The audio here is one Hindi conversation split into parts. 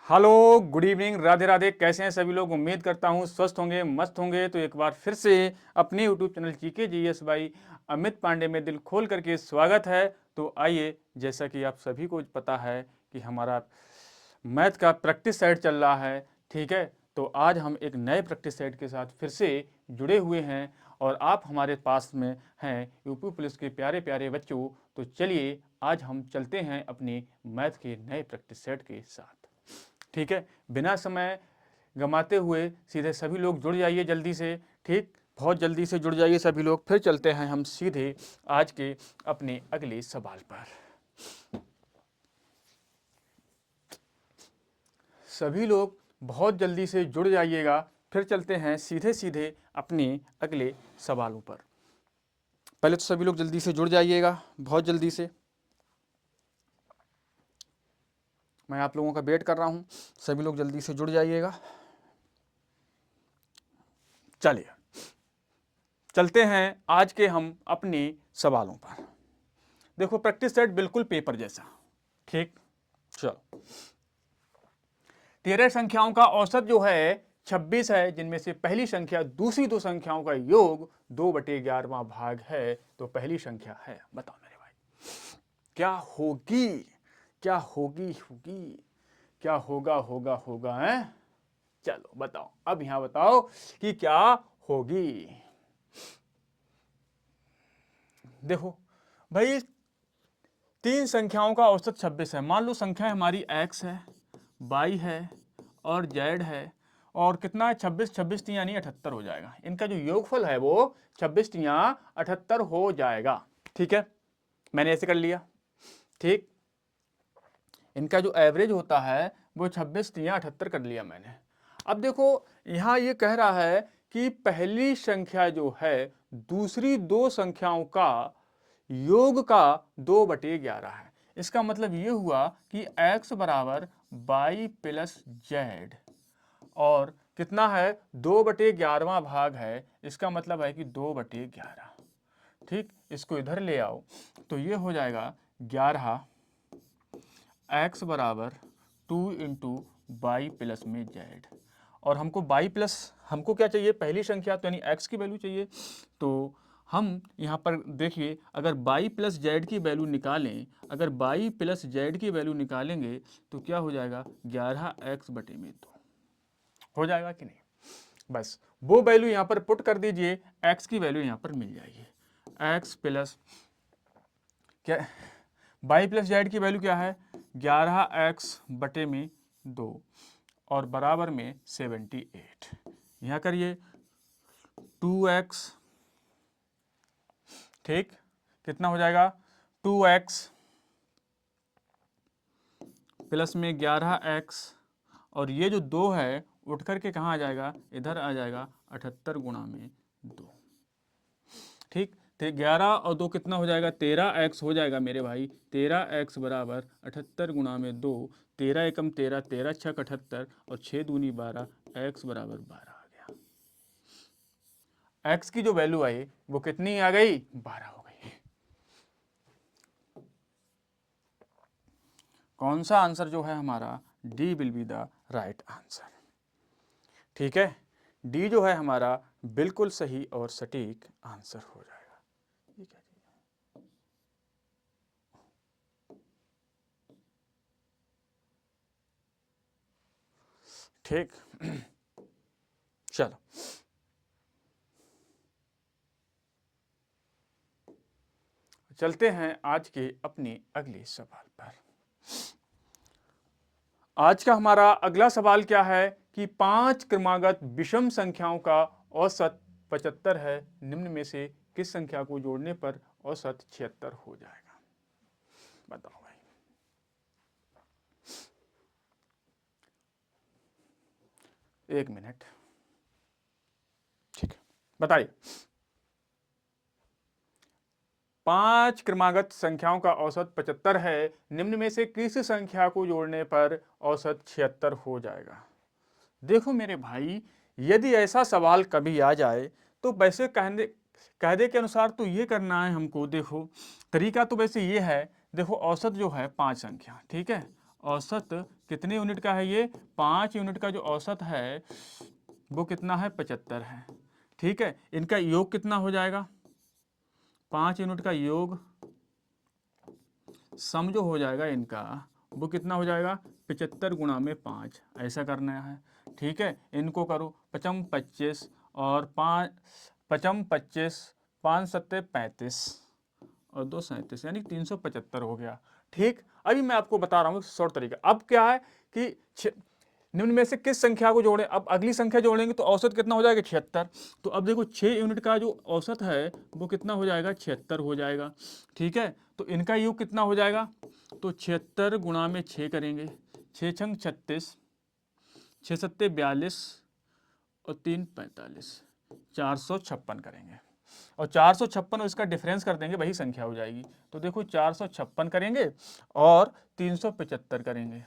Hello, good evening, Radhe Radhe. कैसे हैं सभी लोग? उम्मीद करता हूं स्वस्थ होंगे, मस्त होंगे। तो एक बार फिर से अपने YouTube channel GK GS by Amit Pandey में दिल खोल करके स्वागत है। तो आइए, जैसा कि आप सभी को पता है कि हमारा मैथ का प्रैक्टिस सेट चल रहा है, ठीक है। तो आज हम एक नए प्रैक्टिस सेट के साथ फिर से जुड़े हुए हैं और आप हमारे पास में हैं यूपी पुलिस के प्यारे प्यारे बच्चों। तो चलिए आज हम चलते हैं अपनी मैथ के नए प्रैक्टिस सेट के साथ, ठीक है। बिना समय गंवाते हुए सीधे सभी लोग जुड़ जाइए जल्दी से, ठीक। बहुत जल्दी से जुड़ जाइए सभी लोग। फिर चलते हैं हम सीधे आज के अपने अगले सवाल पर। सभी लोग बहुत जल्दी से जुड़ जाइएगा। फिर चलते हैं सीधे सीधे अपने अगले सवालों पर। पहले तो सभी लोग जल्दी से जुड़ जाइएगा, बहुत जल्दी से। मैं आप लोगों का वेट कर रहा हूं, सभी लोग जल्दी से जुड़ जाइएगा। चलिए चलते हैं आज के हम अपने सवालों पर। देखो, प्रैक्टिस सेट बिल्कुल पेपर जैसा, ठीक। चलो, 13 संख्याओं का औसत जो है 26 है, जिनमें से पहली संख्या दूसरी दो संख्याओं का योग 2/11वां भाग है। तो पहली संख्या है, बताओ मेरे भाई क्या होगी? क्या होगी क्या होगा होगा है? चलो बताओ, अब यहां बताओ कि क्या होगी। देखो भाई, तीन संख्याओं का औसत 26 है। मान लो संख्या हमारी x है, y है और z है। और कितना है? 26 26 यानी 78 हो जाएगा। इनका जो योगफल है वो 26 78 हो जाएगा, ठीक है। मैंने ऐसे कर लिया, ठीक। इनका जो एवरेज होता है वो 26 78 कर लिया मैंने। अब देखो, यहां ये कह रहा है कि पहली संख्या जो है दूसरी दो संख्याओं का योग का 2/11 है। इसका मतलब ये हुआ कि x बराबर y प्लस जेड और कितना है? 2/11वां भाग है। इसका मतलब है कि 2/11, ठीक। इसको इधर ले आओ तो ये हो जाएगा 11 x बराबर 2 इंटू बाई प्लस में जेड। और हमको बाई प्लस, हमको क्या चाहिए? पहली संख्या, तो यानी x की वैल्यू चाहिए। तो हम यहाँ पर देखिए, अगर बाई प्लस जेड की वैल्यू निकालें, अगर बाई प्लस जेड की वैल्यू निकालेंगे तो क्या हो जाएगा? 11x/2 हो जाएगा कि नहीं? बस वो वैल्यू यहाँ पर पुट कर दीजिए, x की वैल्यू यहाँ पर मिल जाएगी। x प्लस क्या, बाई प्लस जेड की वैल्यू क्या है? 11x/2 और बराबर में 78। यहाँ करिए 2x, ठीक। कितना हो जाएगा? 2x प्लस में 11x और ये जो 2 है उठ करके कहाँ आ जाएगा? इधर आ जाएगा 78 गुणा में 2, ठीक। तो 11 और 2 कितना हो जाएगा? 13x हो जाएगा मेरे भाई। 13x बराबर 78 गुणा में 2। 13 एकम 13, 13 छक 78 और 6 दूनी 12, x बराबर 12 आ गया। x की जो वैल्यू आई वो कितनी आ गई? 12 हो गई। कौन सा आंसर जो है हमारा? D will be the right answer, ठीक है। डी जो है हमारा बिल्कुल सही और सटीक आंसर हो जाएगा। ये क्या चीज है? ठीक। चलो चलते हैं आज के अपने अगले सवाल पर। आज का हमारा अगला सवाल क्या है कि 5 क्रमागत विषम संख्याओं का औसत 75 है। निम्न में से किस संख्या को जोड़ने पर औसत 76 हो जाएगा? बताओ भाई। एक मिनट, ठीक है, बताइए। 5 क्रमागत संख्याओं का औसत 75 है। निम्न में से किस संख्या को जोड़ने पर औसत 76 हो जाएगा? देखो मेरे भाई, यदि ऐसा सवाल कभी आ जाए तो वैसे कायदे के अनुसार तो ये करना है हमको। देखो, तरीका तो वैसे ये है। देखो, औसत जो है 5 संख्या, ठीक है। औसत कितने यूनिट का है ये? 5 यूनिट का जो औसत है वो कितना है? 75 है। ठीक है, इनका योग कितना हो जाएगा? 5 यूनिट का योग सम जो हो जाएगा इनका वो कितना हो जाएगा? 75 गुणा में 5, ऐसा करना है। ठीक है, इनको करो 55 25 और 5 55 25 5 सत्ते 35 और 2 37 यानी 375 हो गया। ठीक, अभी मैं आपको बता रहा हूँ शॉर्ट तरीका। अब क्या है कि निम्न में से किस संख्या को जोड़ें? अब अगली संख्या जोड़ेंगे तो औसत कितना हो जाएगा? 76। तो अब देखो 6 यूनिट का जो औसत है वो कितना हो जाएगा? 76 हो जाएगा। ठीक है, तो इनका योग कितना हो जाएगा? तो 76 गुणा में 6 करेंगे, 6 छंग 36, 6 सत्ते 42 और 3 45, 456 करेंगे। और 456 और इसका डिफरेंस कर देंगे, वही संख्या हो जाएगी। तो देखो 456 करेंगे और 375 करेंगे।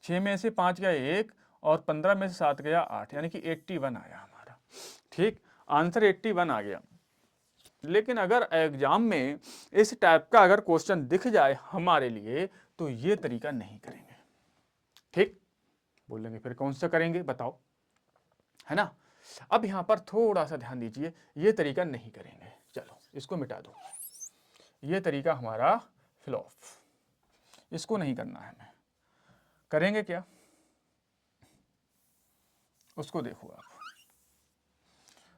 6 में से 5 गया 1 और 15 में से 7 गया 8, यानी कि 81 आया हमारा। ठीक, आंसर 81 आ गया। लेकिन अगर एग्जाम में इस टाइप का अगर क्वेश्चन दिख जाए हमारे लिए तो ये तरीका नहीं करेंगे। ठीक, बोलेंगे फिर कौन सा करेंगे बताओ, है ना? अब यहां पर थोड़ा सा ध्यान दीजिए, ये तरीका नहीं करेंगे। चलो इसको मिटा दो, ये तरीका हमारा फ्लॉप, इसको नहीं करना है। हमें करेंगे क्या, उसको देखो आप।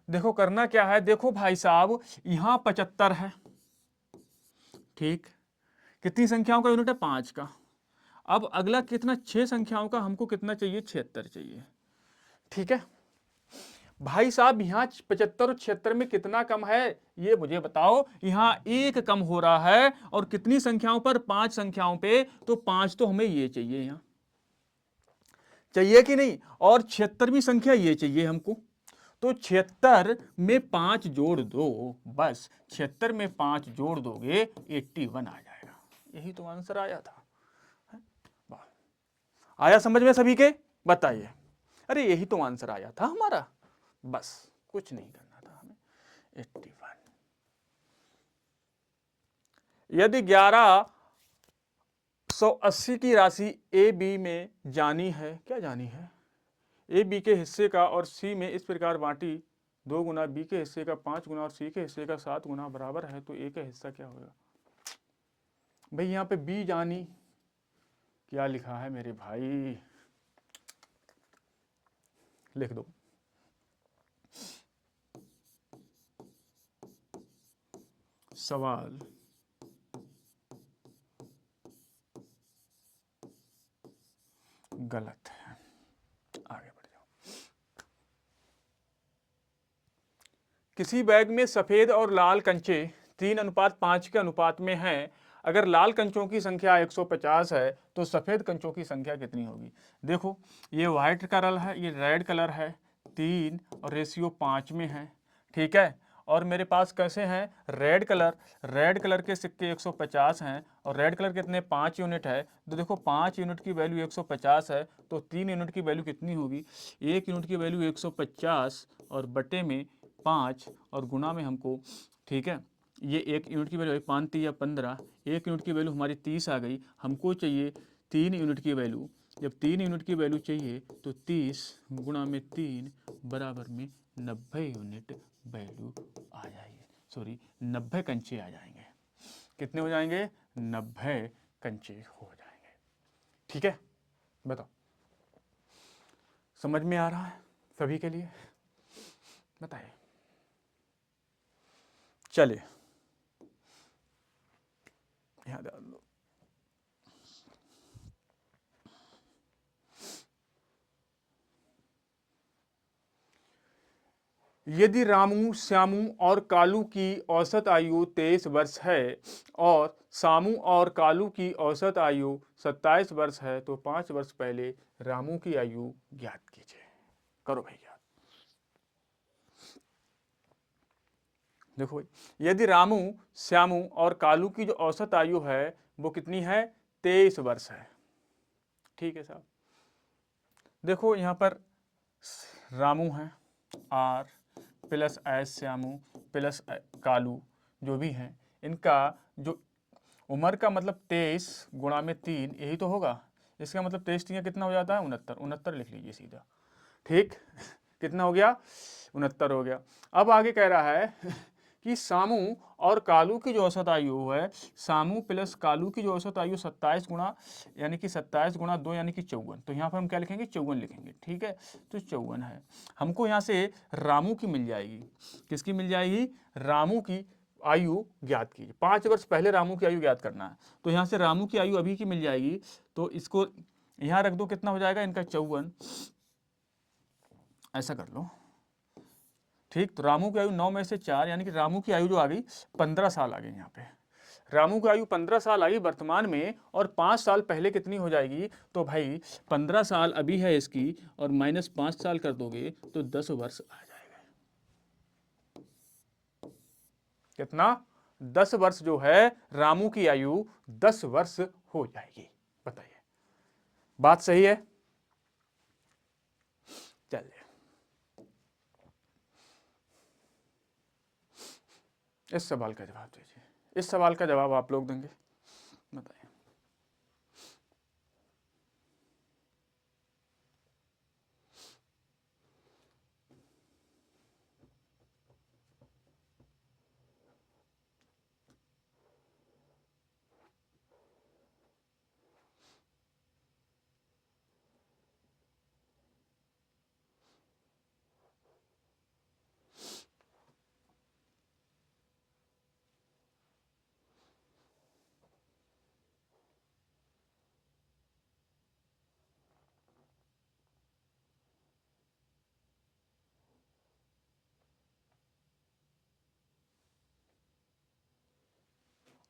देखो करना क्या है, देखो भाई साहब यहां 75 है। ठीक, कितनी संख्याओं का यूनिट है? 5 का। अब अगला कितना? 6 संख्याओं का हमको कितना चाहिए? 76 चाहिए। ठीक है भाई साहब, यहाँ 75 और 76 में कितना कम है ये मुझे बताओ। यहाँ 1 कम हो रहा है और कितनी संख्याओं पर? 5 संख्याओं पे। तो 5 तो हमें ये चाहिए, यहाँ चाहिए कि नहीं? और 76वीं संख्या ये चाहिए हमको। तो 76 में 5 जोड़ दो, बस 76 में 5 जोड़ दोगे 81 आ जाएगा। यही तो आंसर आया था। आया समझ में सभी के? बताइए। अरे यही तो आंसर आया था हमारा, बस कुछ नहीं करना था हमें। 81। यदि 1180 की राशि ए बी में जानी है, क्या जानी है? ए बी के हिस्से का और सी में इस प्रकार बांटी 2 गुना, बी के हिस्से का 5 गुना और सी के हिस्से का 7 गुना बराबर है, तो ए का हिस्सा क्या होगा? भाई यहाँ पे बी जानी, क्या लिखा है मेरे भाई? लिख दो। सवाल गलत है, आगे बढ़ जाओ। किसी बैग में सफेद और लाल कंचे 3:5 के अनुपात में हैं। अगर लाल कंचों की संख्या 150 है तो सफेद कंचों की संख्या कितनी होगी? देखो ये व्हाइट कलर है, ये रेड कलर है, 3 और रेशियो 5 में है। ठीक है, और मेरे पास कैसे हैं? रेड कलर के सिक्के 150 हैं और रेड कलर कितने? 5 यूनिट है। तो देखो 5 यूनिट की वैल्यू 150 है, तो 3 यूनिट की वैल्यू कितनी होगी? 1 यूनिट की वैल्यू 150 और बटे में 5 और गुना में हमको, ठीक है, ये 1 यूनिट की वैल्यू 5 3 या 15, 1 यूनिट की वैल्यू हमारी 30 आ गई। हमको चाहिए 3 यूनिट की वैल्यू। जब 3 यूनिट की वैल्यू चाहिए तो 30 गुणा में 3 बराबर में 90 यूनिट वैल्यू आ जाएगी। सॉरी 90 कंचे आ जाएंगे। कितने हो जाएंगे? 90 कंचे हो जाएंगे। ठीक है, बताओ समझ में आ रहा है सभी के लिए? बताइए। चलिए यहाँ डाल दो। यदि रामू, श्यामू और कालू की औसत आयु 23 वर्ष है और सामू और कालू की औसत आयु 27 वर्ष है, तो 5 वर्ष पहले रामू की आयु ज्ञात कीजिए। करो भैया। देखो यदि रामू, श्यामू और कालू की जो औसत आयु है वो कितनी है? 23 वर्ष है। ठीक है साहब, देखो यहाँ पर रामू है, R plus S Shyamu plus Kalu जो भी हैं, इनका जो उम्र का मतलब 23 गुणा में 3, यही तो होगा। इसका मतलब 23 कितना हो जाता है 69, 69 लिख लीजिए सीधा। ठीक, कितना हो गया 69 हो गया। अब आगे कह रहा है कि सामू और कालू की जो औसत आयु है, सामू प्लस कालू की जो औसत आयु 27 गुणा यानी कि 27 गुणा 2 यानी कि 54। तो यहाँ पर हम क्या लिखेंगे 54 लिखेंगे। ठीक है, तो 54 है। हमको यहाँ से रामू की मिल जाएगी, किसकी मिल जाएगी, रामू की आयु ज्ञात कीजिए। 5 वर्ष पहले रामू की आयु ज्ञात करना है। तो यहाँ से रामू की आयु अभी की मिल जाएगी, तो इसको यहाँ रख दो, कितना हो जाएगा इनका 54, ऐसा कर लो। ठीक, तो रामू की आयु 9 में से 4 यानी कि रामू की आयु जो आ गई 15 साल आ गई। यहाँ पे रामू की आयु 15 साल आई वर्तमान में, और 5 साल पहले कितनी हो जाएगी, तो भाई 15 साल अभी है इसकी, और माइनस 5 साल कर दोगे तो 10 वर्ष आ जाएगा। कितना, 10 वर्ष जो है रामू की आयु 10 वर्ष हो जाएगी। बताइए बात सही है। चलिए इस सवाल का जवाब दीजिए। इस सवाल का जवाब आप लोग देंगे, बताइए।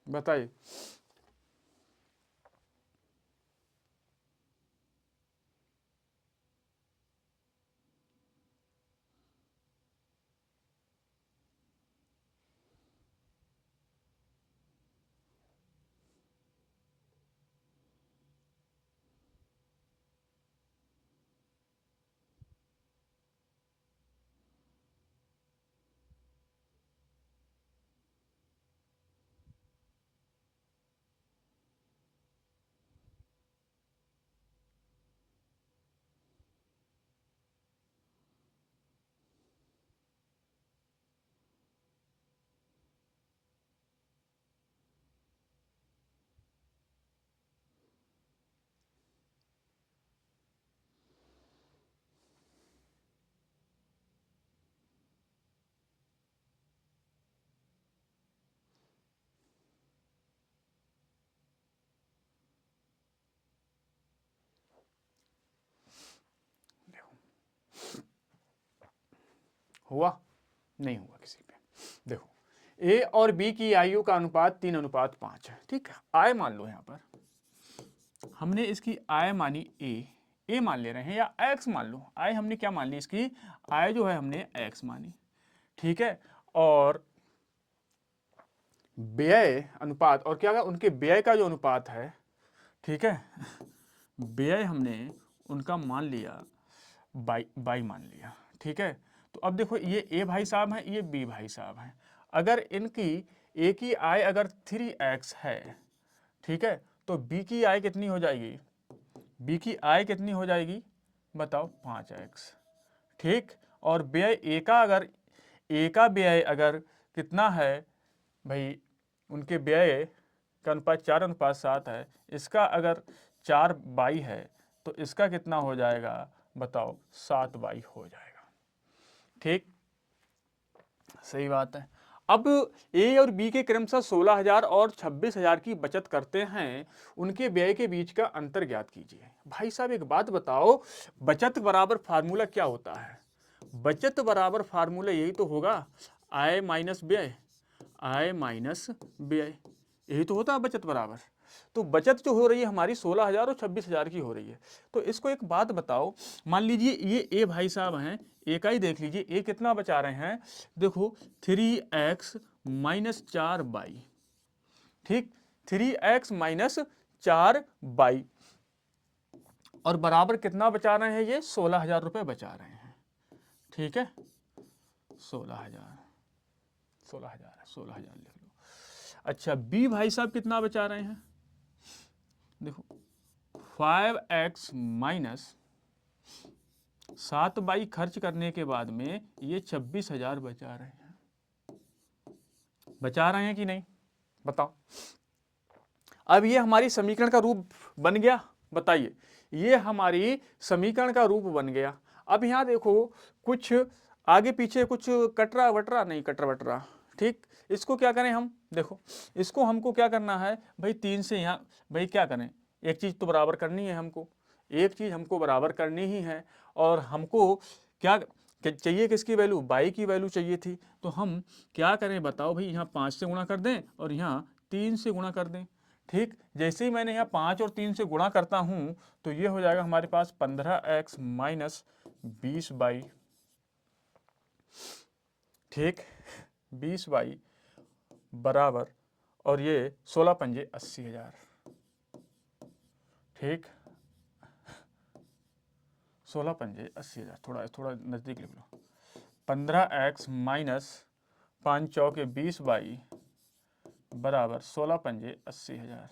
बताइए हुआ, नहीं हुआ किसी पे। देखो ए और बी की आयु का अनुपात 3:5 है। ठीक है, आय मान लो, यहाँ पर हमने इसकी आय मानी ए मान ले रहे हैं, या एक्स मान लो। आय हमने क्या मान ली, इसकी आय जो है हमने एक्स मानी। ठीक है, और व्यय अनुपात, और क्या उनके व्यय का जो अनुपात है, ठीक है, व्यय हमने उनका मान लिया बाई मान लिया। ठीक है, तो अब देखो ये ए भाई साहब हैं, ये बी भाई साहब हैं। अगर इनकी ए की आय अगर 3x है, ठीक है, तो बी की आय कितनी हो जाएगी, बी की आय कितनी हो जाएगी बताओ 5x। ठीक, और व्यय ए का व्यय अगर कितना है भाई, उनके व्यय का अनुपात 4:7 है, इसका अगर 4/2 है, तो इसका कितना हो जाएगा बताओ 7/2 हो जाएगा। ठीक, सही बात है। अब ए और बी के क्रमशः 16,000 और 26,000 की बचत करते हैं, उनके व्यय के बीच का अंतर ज्ञात कीजिए। भाई साहब एक बात बताओ, बचत बराबर फार्मूला क्या होता है, बचत बराबर फार्मूला यही तो होगा, आय माइनस व्यय, आय माइनस व्यय, यही तो होता है बचत बराबर। तो बचत जो हो रही है हमारी 16,000 और 26,000 की हो रही है। तो इसको एक बात बताओ, मान लीजिए ये ए भाई साहब हैं, ए का ही देख लीजिए, ए कितना बचा रहे हैं, देखो 3x माइनस 4/2। ठीक, 3x माइनस 4/2, और बराबर कितना बचा रहे हैं, ये 16,000 रुपये बचा रहे हैं। ठीक है, 16,000, 16,000 लिख लो। अच्छा बी भाई साहब कितना बचा रहे हैं, देखो 5x माइनस 7 खर्च करने के बाद में ये 26,000 बचा रहे हैं। बचा रहे हैं कि नहीं, बताओ। अब ये हमारी समीकरण का रूप बन गया, बताइए, ये हमारी समीकरण का रूप बन गया। अब यहाँ देखो कुछ आगे पीछे कुछ कटरा वटरा नहीं, कटरा वटरा, ठीक। इसको क्या करें हम, देखो इसको हमको क्या करना है भाई, 3 से यहाँ भाई क्या करें, एक चीज़ तो बराबर करनी है हमको, एक चीज़ हमको बराबर करनी ही है। और हमको क्या चाहिए, किसकी वैल्यू, बाई की वैल्यू चाहिए थी। तो हम क्या करें बताओ भाई, यहाँ 5 से गुणा कर दें और यहाँ 3 से गुणा कर दें, ठीक। जैसे ही मैंने यहाँ 5 और 3 से गुणा करता हूँ तो ये हो जाएगा हमारे पास 15x माइनस 20y, ठीक, 20y बराबर, और ये 16 पंजे 80,000, ठीक, 16 पंजे 80,000, थोड़ा थोड़ा नज़दीक लिख लो। 15x माइनस 5 चौके 20y बराबर 16 पंजे 80,000,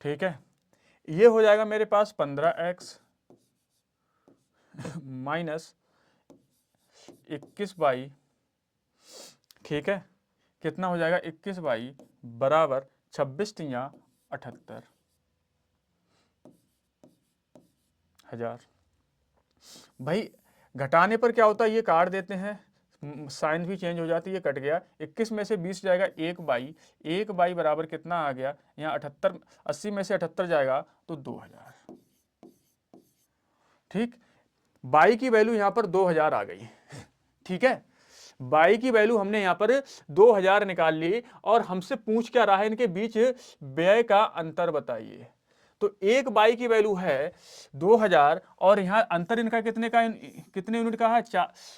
ठीक है। ये हो जाएगा मेरे पास 15x माइनस 21y, ठीक है, कितना हो जाएगा 21y बराबर 26 तिया 78,000। भाई घटाने पर क्या होता है, ये काट देते हैं, साइन भी चेंज हो जाती है, ये कट गया, 21 में से 20 जाएगा 1 बाई बराबर कितना आ गया, यहाँ 78, 80 में से 78 जाएगा तो 2000, ठीक। बाई की वैल्यू यहाँ पर 2000 आ गई, ठीक है। बाई की वैल्यू हमने यहाँ पर 2000 निकाल ली, और हमसे पूछ क्या रहा है, इनके बीच व्यय का अंतर बताइए। तो 1 बाई की वैल्यू है 2000, और यहाँ अंतर इनका कितने यूनिट का है,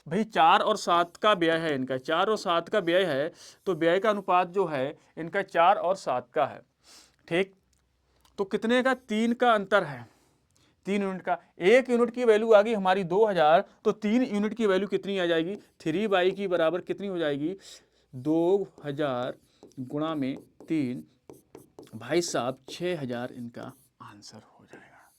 भाई 4 और 7 का व्यय है इनका, 4 और 7 का व्यय है, तो व्यय का अनुपात जो है इनका 4 और 7 का है, ठीक। तो कितने का, 3 का अंतर है, 3 यूनिट का। 1 यूनिट की वैल्यू आ गई हमारी 2000, तो 3 यूनिट की वैल्यू कितनी आ जाएगी, 3 बाई की बराबर कितनी हो जाएगी, 2000 गुणा में 3, भाई साहब 6000 इनका आंसर हो जाएगा,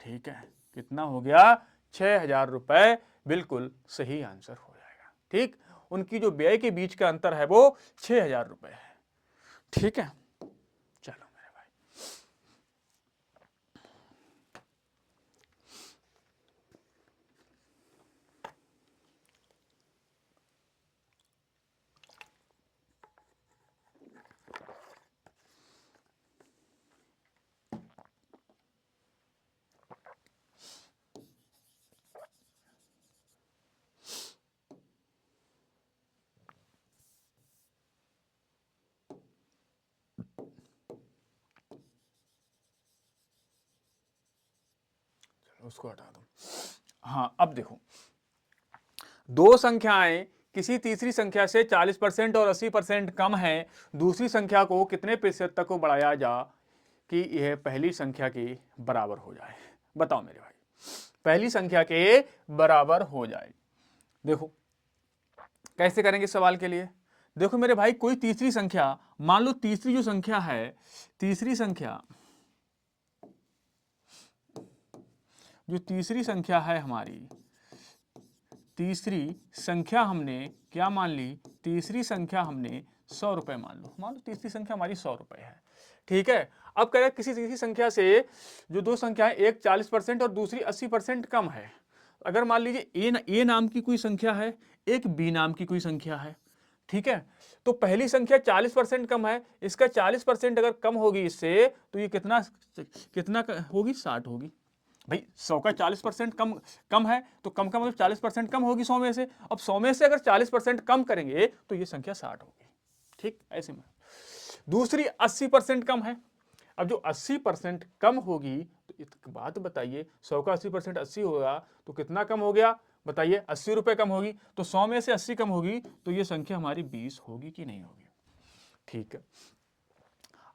ठीक है। कितना हो गया, 6000 रुपए, बिल्कुल सही आंसर हो जाएगा, ठीक। उनकी जो व्यय के बीच का अंतर है वो 6000 रुपए है, ठीक है। चलो मेरे भाई, उसको हटा दो। हाँ, अब देखो, दो संख्याएं किसी तीसरी संख्या से 40% और 80% कम है, दूसरी संख्या को कितने प्रतिशत तक को बढ़ाया जा कि यह पहली संख्या के बराबर हो जाए। बताओ मेरे भाई, पहली संख्या के बराबर हो जाए। देखो कैसे करेंगे सवाल के लिए, देखो मेरे भाई, कोई तीसरी संख्या, मान लो तीसरी जो संख्या है, तीसरी संख्या जो तीसरी संख्या है हमारी, तीसरी संख्या हमने क्या मान ली, तीसरी संख्या हमने 100 रुपए मान लो तीसरी संख्या हमारी 100 रुपए है, ठीक है। अब कह रहे हैं किसी तीसरी संख्या से जो दो संख्याएं, एक 40% और दूसरी 80% कम है। अगर मान लीजिए ए नाम की कोई संख्या है, एक बी नाम की कोई संख्या है, ठीक है। तो पहली संख्या 40% कम है, इसका 40% अगर कम होगी इससे, तो ये कितना होगी, 60 होगी। भाई 100 का 40% कम है, तो कम का मतलब 40% कम होगी 100 में से। अब 100 में से अगर 40% कम करेंगे तो ये संख्या 60 होगी, ठीक, ऐसे में। दूसरी 80% कम है, अब जो 80% कम होगी, तो एक बात बताइए, 100 का 80% 80 होगा, तो कितना कम हो गया बताइए, 80 रुपए कम होगी। तो 100 में से 80 कम होगी, तो ये संख्या हमारी 20 होगी कि नहीं होगी, ठीक है।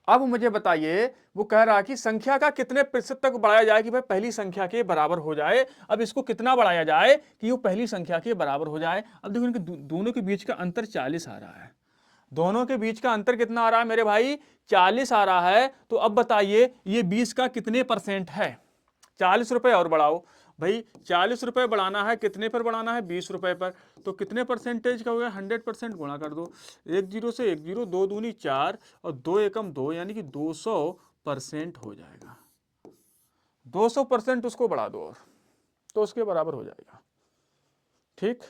अब मुझे बताइए, वो कह रहा है कि संख्या का कितने प्रतिशत तक बढ़ाया जाए कि भाई पहली संख्या के बराबर हो जाए। अब इसको कितना बढ़ाया जाए कि वो पहली संख्या के बराबर हो जाए। अब देखो इनके दोनों के बीच का अंतर 40 आ रहा है। दोनों के बीच का अंतर कितना आ रहा है मेरे भाई? 40 आ रहा है। तो अब बताइए ये 20 का कितने परसेंट है? 40 रुपए और बढ़ाओ भाई, 40 रुपए बढ़ाना है, कितने पर बढ़ाना है? 20 रुपए पर। तो कितने परसेंटेज का हो गया? 100% गुणा कर दो, एक जीरो से एक जीरो, दो दूनी 4 और दो एकम 2, यानी कि 200% हो जाएगा। 200% उसको बढ़ा दो और तो उसके बराबर हो जाएगा। ठीक,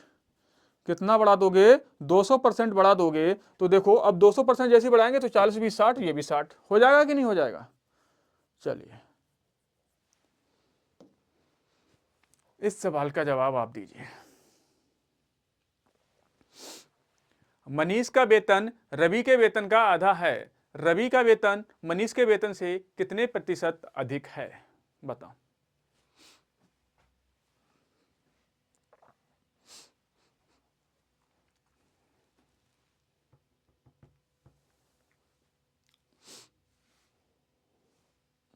कितना बढ़ा दोगे? 200% बढ़ा दोगे तो देखो अब 200% जैसे बढ़ाएंगे तो 40 20 60, ये भी 60 हो जाएगा कि नहीं हो जाएगा? चलिए इस सवाल का जवाब आप दीजिए। मनीष का वेतन रवि के वेतन का आधा है। रवि का वेतन मनीष के वेतन से कितने प्रतिशत अधिक है? बताओ।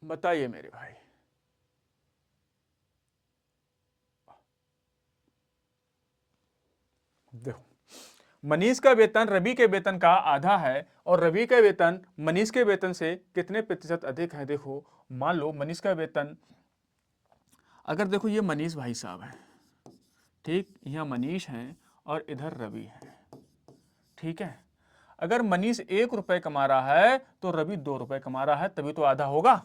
बताइए मेरे भाई। देखो, मनीष का वेतन रवि के वेतन का आधा है और रवि का वेतन मनीष के वेतन से कितने प्रतिशत अधिक है? देखो, मान लो मनीष का वेतन, अगर देखो ये मनीष भाई साहब है, ठीक, यहाँ मनीष है और इधर रवि है, ठीक है। अगर मनीष 1 रुपए कमा रहा है तो रवि 2 रुपए कमा रहा है, तभी तो आधा होगा,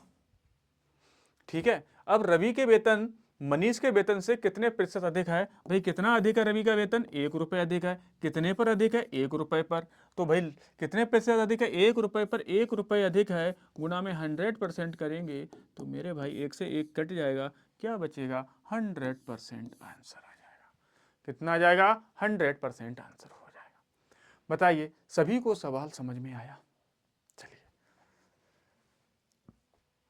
ठीक है। अब रवि के वेतन मनीष के वेतन से कितने प्रतिशत अधिक है? भाई कितना अधिक है रवि का वेतन? 1 रुपए अधिक है। कितने पर अधिक है? 1 रुपए पर। तो भाई कितने प्रतिशत अधिक है? 1 रुपए पर 1 रुपए अधिक है, गुणा में 100% करेंगे तो मेरे भाई 1 से 1 कट जाएगा, क्या बचेगा? 100% आंसर आ जाएगा। कितना आ जाएगा? 100% आंसर हो जाएगा। बताइए सभी को सवाल समझ में आया? चलिए,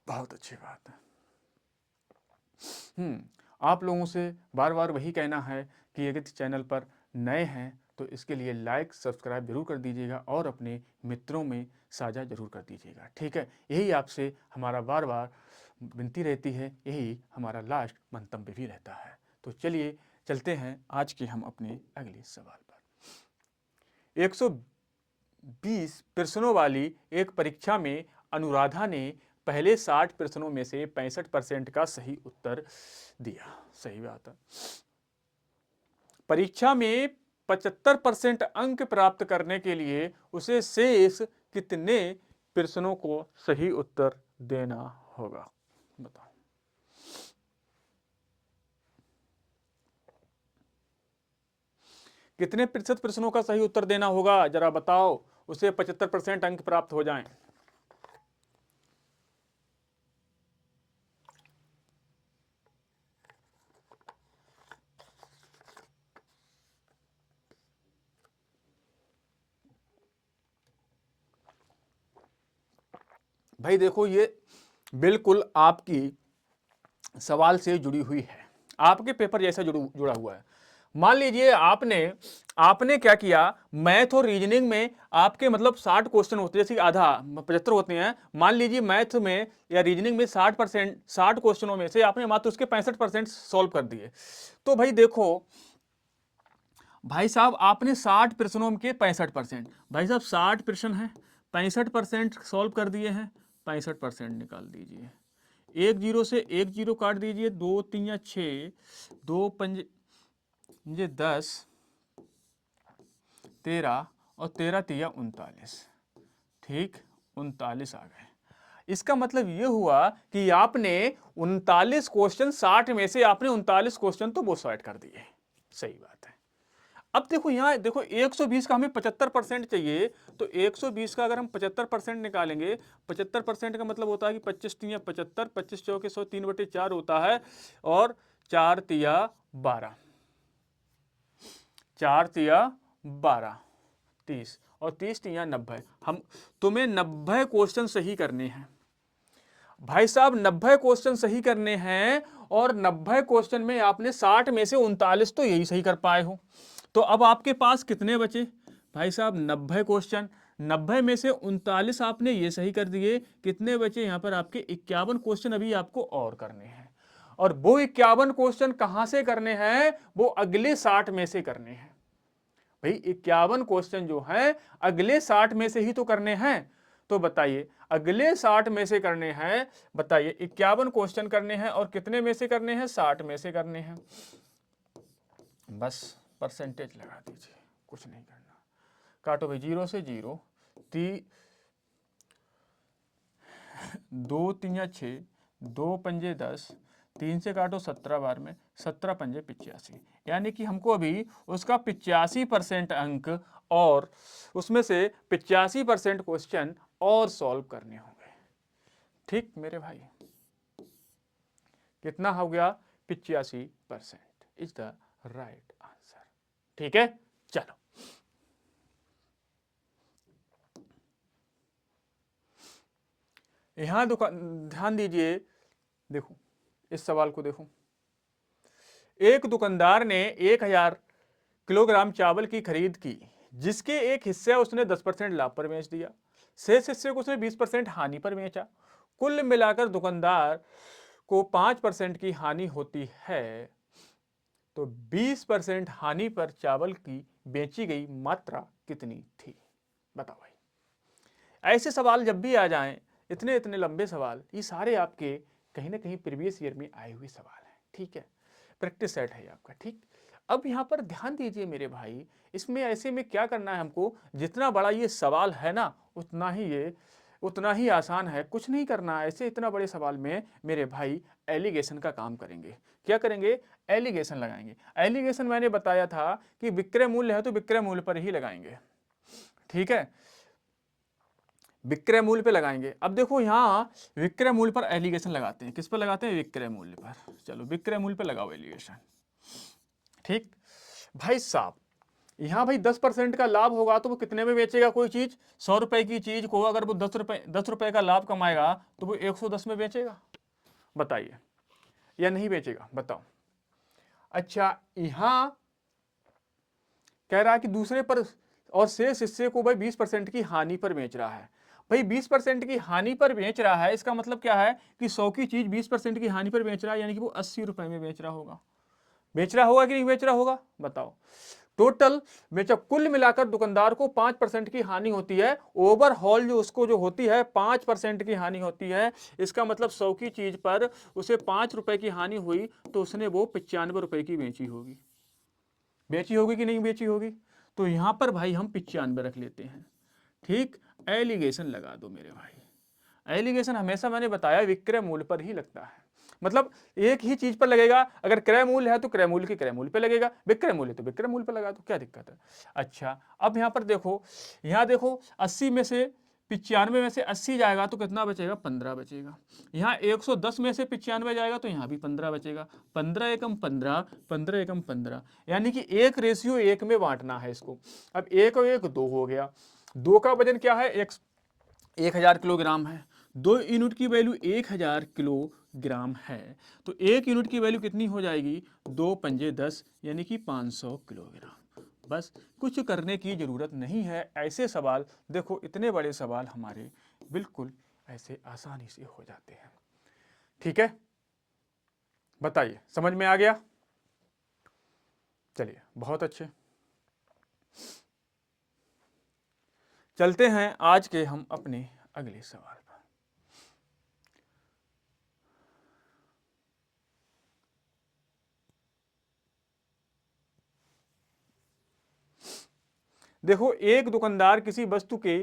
बहुत अच्छी बात है। आप लोगों से बार बार वही कहना है कि अगर इस चैनल पर नए हैं तो इसके लिए लाइक सब्सक्राइब जरूर कर दीजिएगा और अपने मित्रों में साझा जरूर कर दीजिएगा, ठीक है। यही आपसे हमारा बार बार विनती रहती है, यही हमारा लास्ट मंतव्य भी रहता है। तो चलिए चलते हैं आज के हम अपने अगले सवाल पर। 120 प्रश्नों वाली एक परीक्षा में अनुराधा ने पहले 60 प्रश्नों में से 65% का सही उत्तर दिया। सही बात है। परीक्षा में 75% अंक प्राप्त करने के लिए उसे शेष कितने प्रश्नों को सही उत्तर देना होगा? बताओ। कितने प्रतिशत प्रश्नों का सही उत्तर देना होगा जरा बताओ, उसे 75% अंक प्राप्त हो जाएं। भाई देखो ये बिल्कुल आपकी सवाल से जुड़ी हुई है, आपके पेपर जैसा जुड़ा हुआ है। मान लीजिए आपने आपने क्या किया, मैथ और रीजनिंग में आपके मतलब 60 क्वेश्चन होते हैं, जैसे आधा 75 होते हैं। मान लीजिए मैथ में या रीजनिंग में 60 क्वेश्चनों में से आपने मात्र उसके 65% सॉल्व कर दिए। तो भाई देखो भाई साहब, आपने 60 प्रश्नों के 65%, भाई साहब 60 प्रश्न है, 65% सॉल्व कर दिए हैं, 65% निकाल दीजिए। एक जीरो से एक जीरो काट दीजिए, 2 3 या 6, 2 5 10, 13 और 13 3 39, ठीक, 39 आ गए। इसका मतलब ये हुआ कि आपने 39 क्वेश्चन 60 में से आपने 39 क्वेश्चन तो वो सॉल्व कर दिए। सही बात है। अब देखो यहाँ देखो 120 का हमें 75% चाहिए, तो 120 का अगर हम 75% निकालेंगे, 75% का मतलब होता है कि 25 तिया 75, 25 चौके 100, 3/4 होता है और 4 तिया 12, 4 तिया 12, 30 और 30 तिया 90। हम तुम्हें 90 क्वेश्चन सही करने हैं भाई साहब, 90 क्वेश्चन सही करने हैं और 90 क्वेश्चन में आपने 60 में से 39 तो यही सही कर पाए हो। तो अब आपके पास कितने बचे भाई साहब? 90 क्वेश्चन, 90 में से 39 आपने ये सही कर दिए, कितने बचे यहाँ पर आपके? 51 क्वेश्चन अभी आपको और करने हैं। और वो 51 क्वेश्चन कहां से करने हैं? वो अगले 60 में से करने हैं। भाई 51 क्वेश्चन जो है अगले 60 में से ही तो करने हैं। तो बताइए अगले 60 में से करने हैं, बताइए 51 क्वेश्चन करने हैं और कितने में से करने हैं, 60 में से करने हैं। बस परसेंटेज लगा दीजिए, कुछ नहीं करना। काटो भाई, 0 से 0, 2 3 या 6, 2 पंजे 10, 3 से काटो 17 बार में, 17 पंजे 85, यानी कि हमको अभी उसका 85% अंक और उसमें से 85% क्वेश्चन और सॉल्व करने होंगे। ठीक मेरे भाई, कितना हो गया, 85% इज द राइट आंसर। ठीक है, चलो यहां ध्यान दीजिए, देखो इस सवाल को देखो। एक दुकानदार ने 1000 किलोग्राम चावल की खरीद की, जिसके एक हिस्से उसने 10% लाभ पर बेच दिया, शेष हिस्से को उसने 20% हानि पर बेचा। कुल मिलाकर दुकानदार को 5% की हानि होती है, तो 20% हानि पर चावल की बेची गई मात्रा कितनी थी? बताओ भाई। ऐसे सवाल जब भी आ जाएं, इतने इतने लंबे सवाल, ये सारे आपके कहीं ना कहीं प्रीवियस ईयर में आए हुए सवाल हैं। ठीक है, प्रैक्टिस सेट है आपका। ठीक, अब यहाँ पर ध्यान दीजिए मेरे भाई, इसमें ऐसे में क्या करना है हमको, जितना बड़ा ये सवाल है ना उतना ही आसान है। कुछ नहीं करना ऐसे इतना बड़े सवाल में मेरे भाई, एलिगेशन का काम करेंगे। क्या करेंगे, एलिगेशन लगाएंगे। एलिगेशन मैंने बताया था कि विक्रय मूल्य है तो विक्रय मूल्य पर ही लगाएंगे। ठीक है, विक्रय मूल्य पे लगाएंगे। अब देखो यहाँ विक्रय मूल्य पर एलिगेशन लगाते हैं, किस पर लगाते हैं, विक्रय मूल्य पर। चलो विक्रय मूल्य पर लगाओ एलिगेशन। ठीक भाई साहब, यहाँ भाई 10% का लाभ होगा तो वो कितने में बेचेगा कोई चीज? 100 रुपए की चीज को अगर वो 10 रुपए का लाभ कमाएगा तो वो 110 में बेचेगा? बताइए, या नहीं बेचेगा? बताओ। अच्छा, यहां कह रहा है कि दूसरे पर और शेष हिस्से को भाई 20% की हानि पर बेच रहा है। भाई 20% की हानि पर बेच रहा है, इसका मतलब क्या है कि 100 की चीज 20% की हानि पर बेच रहा है, यानी कि वो 80 रुपए में बेच रहा होगा। बेच रहा होगा कि नहीं बेच रहा होगा? बताओ। टोटल बेचा, कुल मिलाकर दुकानदार को 5% की हानि होती है। ओवरऑल जो उसको जो होती है 5% की हानि होती है। इसका मतलब 100 की चीज पर उसे 5 रुपए की हानि हुई, तो उसने वो 95 रुपए की बेची होगी। बेची होगी कि नहीं बेची होगी? तो यहां पर भाई हम 95 रख लेते हैं। ठीक, एलिगेशन लगा दो मेरे भाई। एलिगेशन हमेशा मैंने बताया विक्रय मूल्य पर ही लगता है, मतलब एक ही चीज पर लगेगा। अगर क्रय मूल्य है तो क्रय मूल्य के क्रय मूल्य पे लगेगा, विक्रय मूल्य तो विक्रय मूल्य पे लगा दो, क्या दिक्कत है? अच्छा, अब यहां पर देखो, यहां देखो 80 में से 95 में से 80 जाएगा तो कितना बचेगा? 15 बचेगा। यहाँ 110 में से 95 जाएगा तो यहाँ भी 15 बचेगा। 15 एकम 15, 15 एकम 15, यानी कि 1:1 में बांटना है इसको। अब 1 और 1 2 हो गया। 2 का वजन क्या है? 1000 किलोग्राम है। 2 यूनिट की वैल्यू 1000 किलोग्राम है, तो 1 यूनिट की वैल्यू कितनी हो जाएगी? 2 पंजे 10, यानी कि 500 किलोग्राम। बस, कुछ करने की जरूरत नहीं है। ऐसे सवाल देखो, इतने बड़े सवाल हमारे बिल्कुल ऐसे आसानी से हो जाते हैं। ठीक है, बताइए, समझ में आ गया? चलिए, बहुत अच्छे। चलते हैं आज के हम अपने अगले सवाल पर। देखो, एक दुकानदार किसी वस्तु के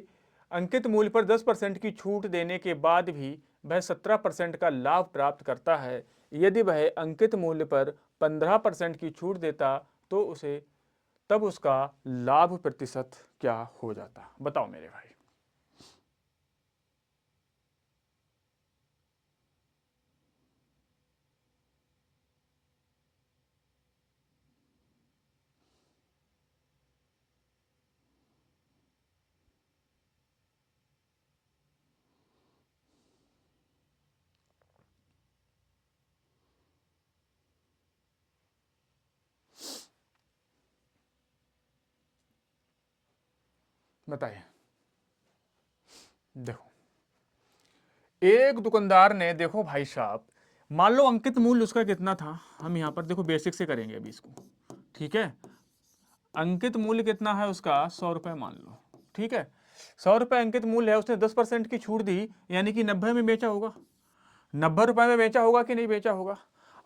अंकित मूल्य पर 10% की छूट देने के बाद भी वह 17% का लाभ प्राप्त करता है। यदि वह अंकित मूल्य पर 15% की छूट देता तो उसे तब उसका लाभ प्रतिशत क्या हो जाता? बताओ मेरे भाई। बताइए। देखो, एक दुकानदार ने, देखो भाई साहब, मान लो अंकित मूल्य उसका कितना था, हम यहां पर देखो बेसिक से करेंगे अभी इसको। ठीक है, अंकित मूल्य कितना है उसका 100 रुपये मान लो, ठीक है। 100 रुपये अंकित मूल्य है, उसने 10% की छूट दी, यानी कि 90 में बेचा होगा। 90 रुपये में बेचा होगा कि नहीं बेचा होगा।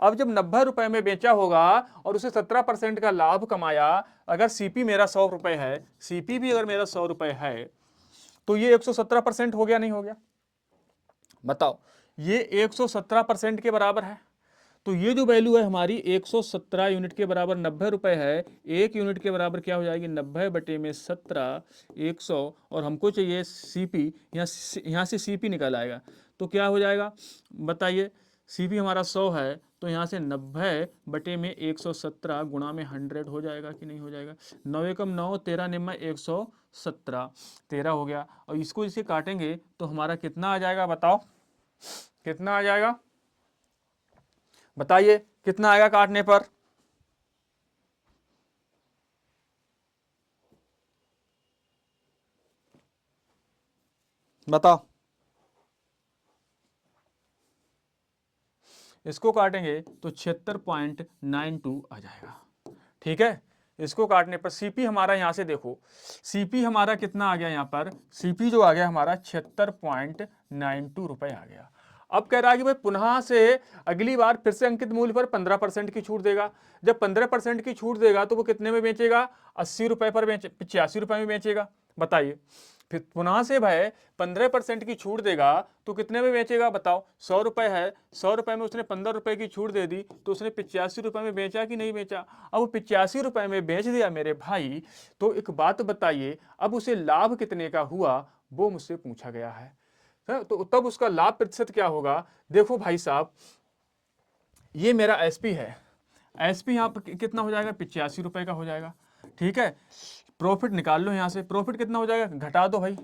अब जब 90 रुपये में बेचा होगा और उसे 17% का लाभ कमाया, अगर सीपी मेरा 100 रुपये है, सीपी भी अगर मेरा 100 रुपये है, तो ये 117% हो गया नहीं हो गया, बताओ। ये 117% के बराबर है। तो ये जो वैल्यू है हमारी 117 यूनिट के बराबर 90 रुपए है। एक यूनिट के बराबर क्या हो जाएगी, 90 बटे में 17, 100, और हमको चाहिए सीपी, यहाँ से सीपी निकल आएगा। तो क्या हो जाएगा बताइए, सीपी हमारा 100 है, तो यहाँ से 90 बटे में 117 गुणा में 100 हो जाएगा कि नहीं हो जाएगा। 9 एकम 9, 13 निम्मा 117, 13 हो गया। और इसको इसे काटेंगे तो हमारा कितना आ जाएगा, बताओ कितना आ जाएगा, बताइए कितना आएगा काटने पर। बताओ, इसको काटेंगे तो 76.92 आ जाएगा, ठीक है। इसको काटने पर सीपी हमारा यहां से देखो, सीपी हमारा कितना आ गया, यहां पर सीपी जो आ गया हमारा 76.92 रुपए आ गया। अब कह रहा है कि भाई पुनः से अगली बार फिर से अंकित मूल्य पर 15% की छूट देगा। जब 15% की छूट देगा तो वो कितने में बेचेगा, 80 रुपए पर 85 रुपए में बेचेगा। बताइए, फिर पुनः से भाई 15% की छूट देगा तो कितने में बेचेगा, बताओ। 100 रुपए है, 100 रुपए में उसने 15 रुपए की छूट दे दी, तो उसने 85 रुपए में बेचा कि नहीं बेचा। अब वो 85 रुपए में बेच दिया मेरे भाई, तो एक बात बताइए, अब उसे लाभ कितने का हुआ वो मुझसे पूछा गया है। तो तब उसका लाभ प्रतिशत क्या होगा, देखो भाई साहब, ये मेरा एसपी है, एसपी यहाँ पर कितना हो जाएगा, 85 रुपए का हो जाएगा, ठीक है। प्रॉफिट निकाल लो यहाँ से, प्रॉफिट कितना हो जाएगा, घटा दो भाई,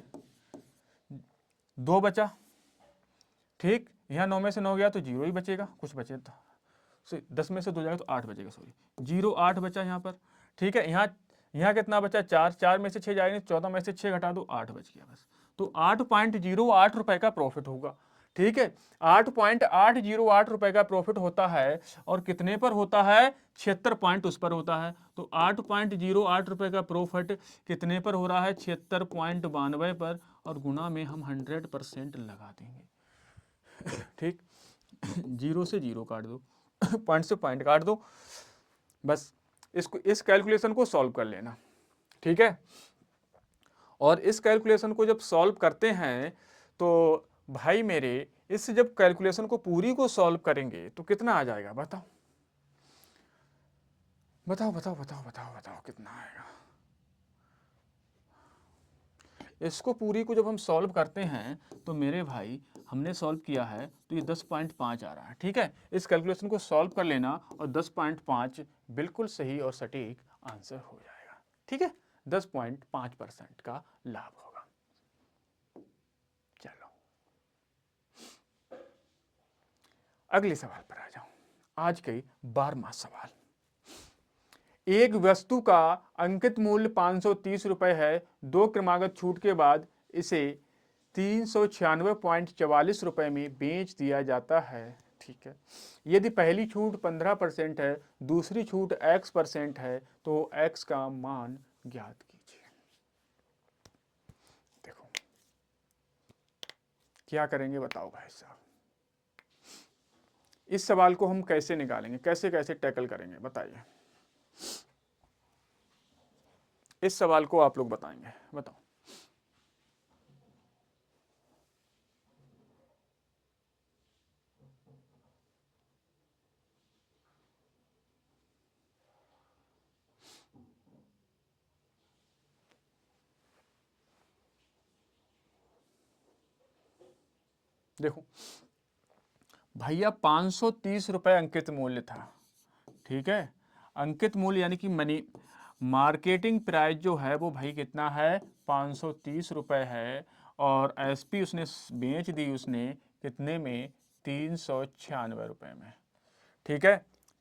2 बचा, ठीक। यहाँ 9 में से 9 गया तो 0 ही बचेगा, कुछ बचे तो 10 में से 2 जाएगा तो 8 बचेगा, सॉरी 0, 8 बचा यहाँ पर, ठीक है। यहाँ कितना बचा, 4, 4 में से 6 जाएगा, 14 में से 6 घटा दो, 8 बच गया बस। तो 8.08 रुपए का प्रॉफिट होगा, ठीक है। 8.808 रुपए का प्रॉफिट होता है, और कितने पर होता है, 76 पॉइंट उस पर होता है। तो 8.08 रुपए का प्रॉफिट कितने पर हो रहा है, 76.92 पर, और गुना में हम 100% लगा देंगे, ठीक। 0 से 0 काट दो, पॉइंट से पॉइंट काट दो, बस इसको, इस कैलकुलेशन को सॉल्व कर लेना, ठीक है। और इस कैलकुलेशन को जब सॉल्व करते हैं तो भाई मेरे, इस जब कैलकुलेशन को पूरी को सॉल्व करेंगे तो कितना आ जाएगा, बताओ बताओ बताओ बताओ बताओ बताओ कितना आएगा। इसको पूरी को जब हम सॉल्व करते हैं तो मेरे भाई, हमने सॉल्व किया है तो ये 10.5 आ रहा है, ठीक है। इस कैलकुलेशन को सॉल्व कर लेना और 10.5 बिल्कुल सही और सटीक आंसर हो जाएगा, ठीक है। 10.5% का लाभ होगा। चलो अगले सवाल पर आ जाओ, आज के 12वां सवाल। एक वस्तु का अंकित मूल्य 530 रुपए है, 2 क्रमागत छूट के बाद इसे 396.44 रुपए में बेच दिया जाता है, ठीक है। यदि पहली छूट 15% है, दूसरी छूट x% है, तो x का मान ज्ञात कीजिए। देखो क्या करेंगे, बताओ भाई साहब। इस सवाल को हम कैसे निकालेंगे, कैसे कैसे टैकल करेंगे, बताइए। इस सवाल को आप लोग बताएंगे, बताओ। देखो भैया, 530 रुपए अंकित मूल्य था, ठीक है। अंकित मूल्य यानी कि मनी मार्केटिंग प्राइस जो है वो भाई कितना है, 530 रुपए है, और एसपी उसने बेच दी उसने कितने में, 396 रुपए में, ठीक है।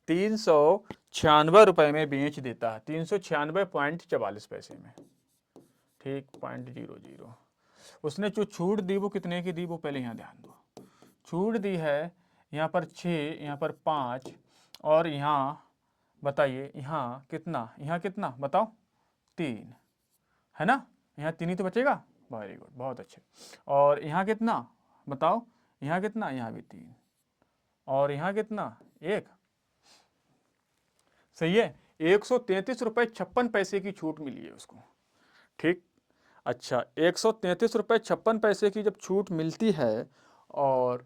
396 रुपए में बेच देता है, 396.44 में, ठीक, 0.00। उसने जो छूट दी वो कितने की दी, वो पहले यहाँ ध्यान दो। छूट दी है यहाँ पर 6, यहाँ पर 5, और यहाँ बताइए यहाँ कितना, यहाँ कितना बताओ, 3 है ना, यहाँ 3 ही तो बचेगा। वेरी गुड, बहुत अच्छे। और यहाँ कितना बताओ, यहाँ कितना, यहाँ भी 3, और यहाँ कितना 1, सही है। 133 रुपये 56 पैसे की छूट मिली है उसको, ठीक। अच्छा, 133 रुपये 56 पैसे की जब छूट मिलती है, और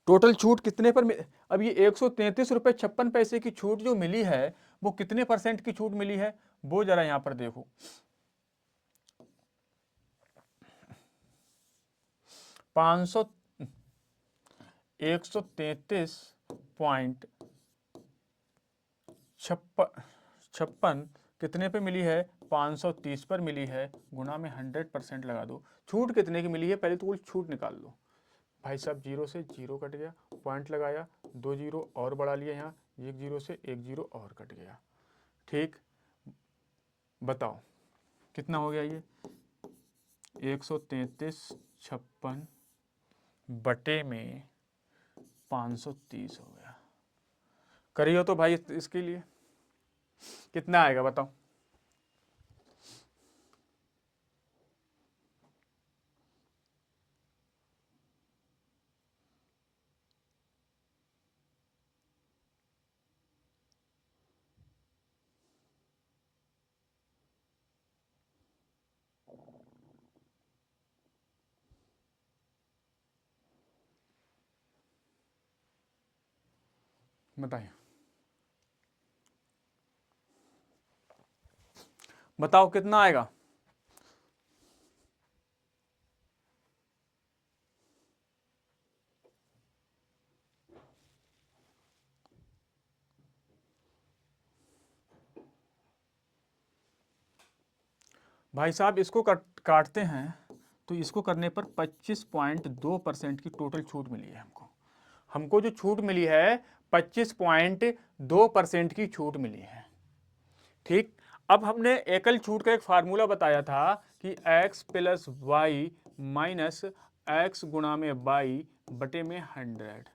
टोटल छूट कितने पर अब ये 133 रुपये 56 पैसे की छूट जो मिली है वो कितने परसेंट की छूट मिली है, वो जरा यहां पर देखो। 500 133.56 कितने पे मिली है, 530 पर मिली है, गुना में 100% लगा दो। छूट कितने की मिली है, पहले तो कुल छूट निकाल लो। भाई साहब, 0 से 0 कट गया, पॉइंट लगाया, 2 जीरो और बढ़ा लिया, यहाँ 1 जीरो से 1 जीरो और कट गया, ठीक। बताओ कितना हो गया ये, 133.56 बटे में 530 हो गया। करियो तो भाई, इसके लिए कितना आएगा बताओ। बताइए, बताओ कितना आएगा। भाई साहब, इसको काटते हैं तो इसको करने पर 25.2% की टोटल छूट मिली है हमको। हमको जो छूट मिली है 25.2% की छूट मिली है, ठीक। अब हमने एकल छूट का एक फार्मूला बताया था कि x plus Y minus X गुणा में वाई बटे में 100,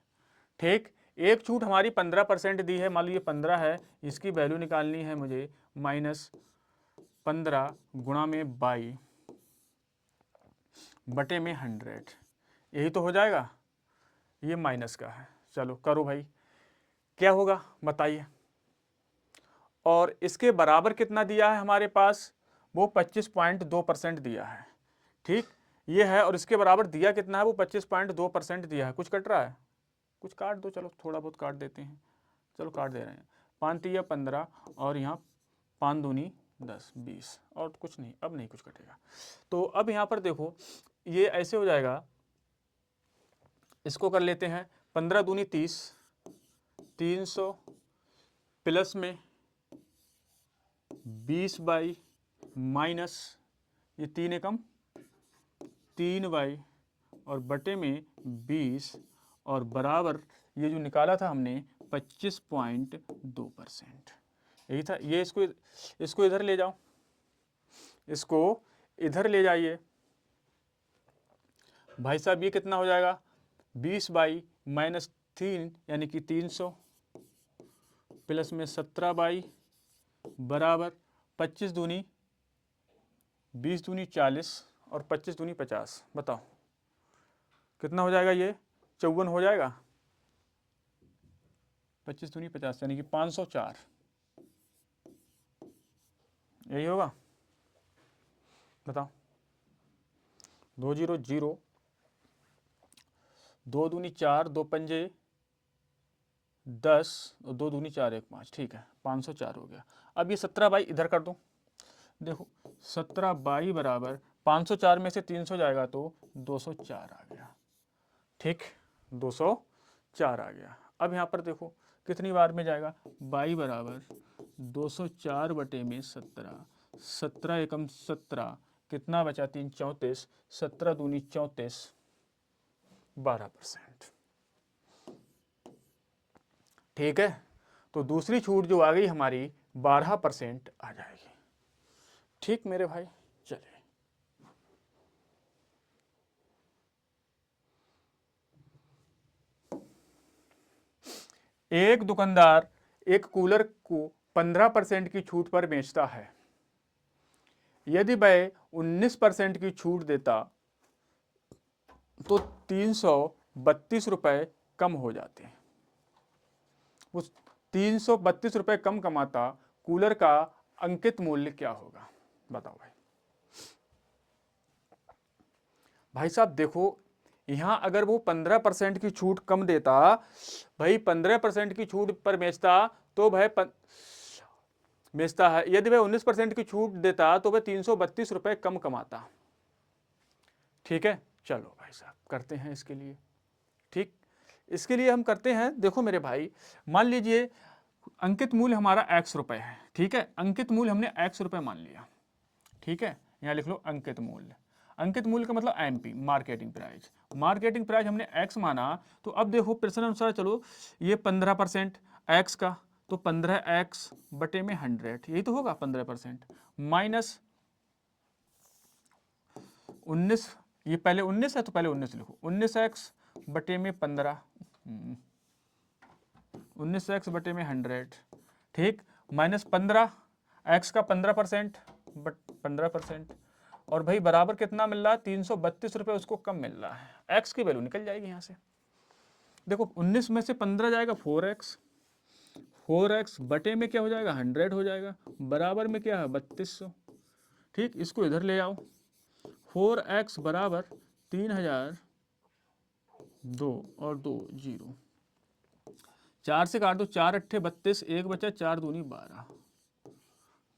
ठीक। एक छूट हमारी 15% दी है, मान लीजिए 15 है, इसकी वैल्यू निकालनी है मुझे, -15 गुणा में बाई बटे में 100, यही तो हो जाएगा। ये माइनस का है, चलो करो भाई, क्या होगा बताइए। और इसके बराबर कितना दिया है हमारे पास, वो 25.2% दिया है, ठीक। ये है, और इसके बराबर दिया कितना है, वो 25.2% दिया है। कुछ कट रहा है, कुछ काट दो, चलो थोड़ा बहुत काट देते हैं, चलो काट दे रहे हैं। 5 तिया 15, और यहाँ 5 दूनी 10 20, और कुछ नहीं, अब नहीं कुछ कटेगा। तो अब यहाँ पर देखो, ये ऐसे हो जाएगा, इसको कर लेते हैं, 15 दूनी 30, 300 प्लस में 20 बाई माइनस ये 3 एकम 3 बाई और बटे में 20, और बराबर ये जो निकाला था हमने 25.2%, यही था। ये इसको इधर ले जाओ, इसको इधर ले जाइए भाई साहब, ये कितना हो जाएगा, 20 बाई माइनस 3 यानी कि 300 प्लस में 17 बाई बराबर 25 दूनी 20 दूनी 40 और 25 दूनी 50। बताओ कितना हो जाएगा, ये 54 हो जाएगा, 25 दूनी 50 यानी कि 504, यही होगा। बताओ, 2 जीरो 0, 2 दूनी 4, 2 पंजे 10 और 2 दूनी 4 1 5, ठीक है, 504 हो गया। अब ये 17 बाई इधर कर दो, देखो 17 बाई बराबर 504 में से 300 जाएगा तो 204 आ गया, ठीक, 204 आ गया। अब यहाँ पर देखो कितनी बार में जाएगा, बाई बराबर 204 बटे में 17, 17 एकम 17, कितना बचा, 3 34, 17 दूनी 34, 12%, ठीक है। तो दूसरी छूट जो आ गई हमारी 12% आ जाएगी, ठीक मेरे भाई। चलिए, एक दुकानदार एक कूलर को 15% की छूट पर बेचता है, यदि वह 19% की छूट देता तो 332 रुपये कम हो जाते हैं। उस 332 रुपये कम कमाता, कूलर का अंकित मूल्य क्या होगा? बताओ भाई। भाई साहब देखो, यहां अगर वो 15% की छूट कम देता, भाई 15% की छूट पर बेचता तो भाई बेचता है, यदि वह 19% की छूट देता तो वह 332 रुपये कम कमाता। ठीक है, चलो भाई साहब करते हैं इसके लिए। ठीक, इसके लिए हम करते हैं, देखो मेरे भाई, मान लीजिए अंकित मूल्य हमारा x रुपए है। ठीक है, अंकित मूल्य हमने x रुपए मान लिया। ठीक है, यहाँ लिख लो अंकित मूल्य। अंकित मूल्य का मतलब MP, marketing price. Marketing price हमने x माना, तो अब देखो प्रश्न अनुसार चलो, ये 15% x का, तो 15x बटे में 100, यही तो होगा 15%, माइनस 19, ये पहले 19 है तो पहले 19 लिखो, 19x बटे में 15, 19x बटे में 100, ठीक, माइनस 15, x का 15%, बट 15%, और भाई बराबर कितना मिल रहा है? 332 रुपये उसको कम मिल रहा है। x की वैल्यू निकल जाएगी यहाँ से। देखो 19 में से 15 जाएगा 4x, 4x बटे में क्या हो जाएगा? 100 हो जाएगा, बराबर में क्या है? 3200। ठीक, इसको इधर ले आओ, 4x बराबर 3002 और 2 0, 4 से काट दो, 4 अट्ठे 32, एक बचा 4 दूनी 12।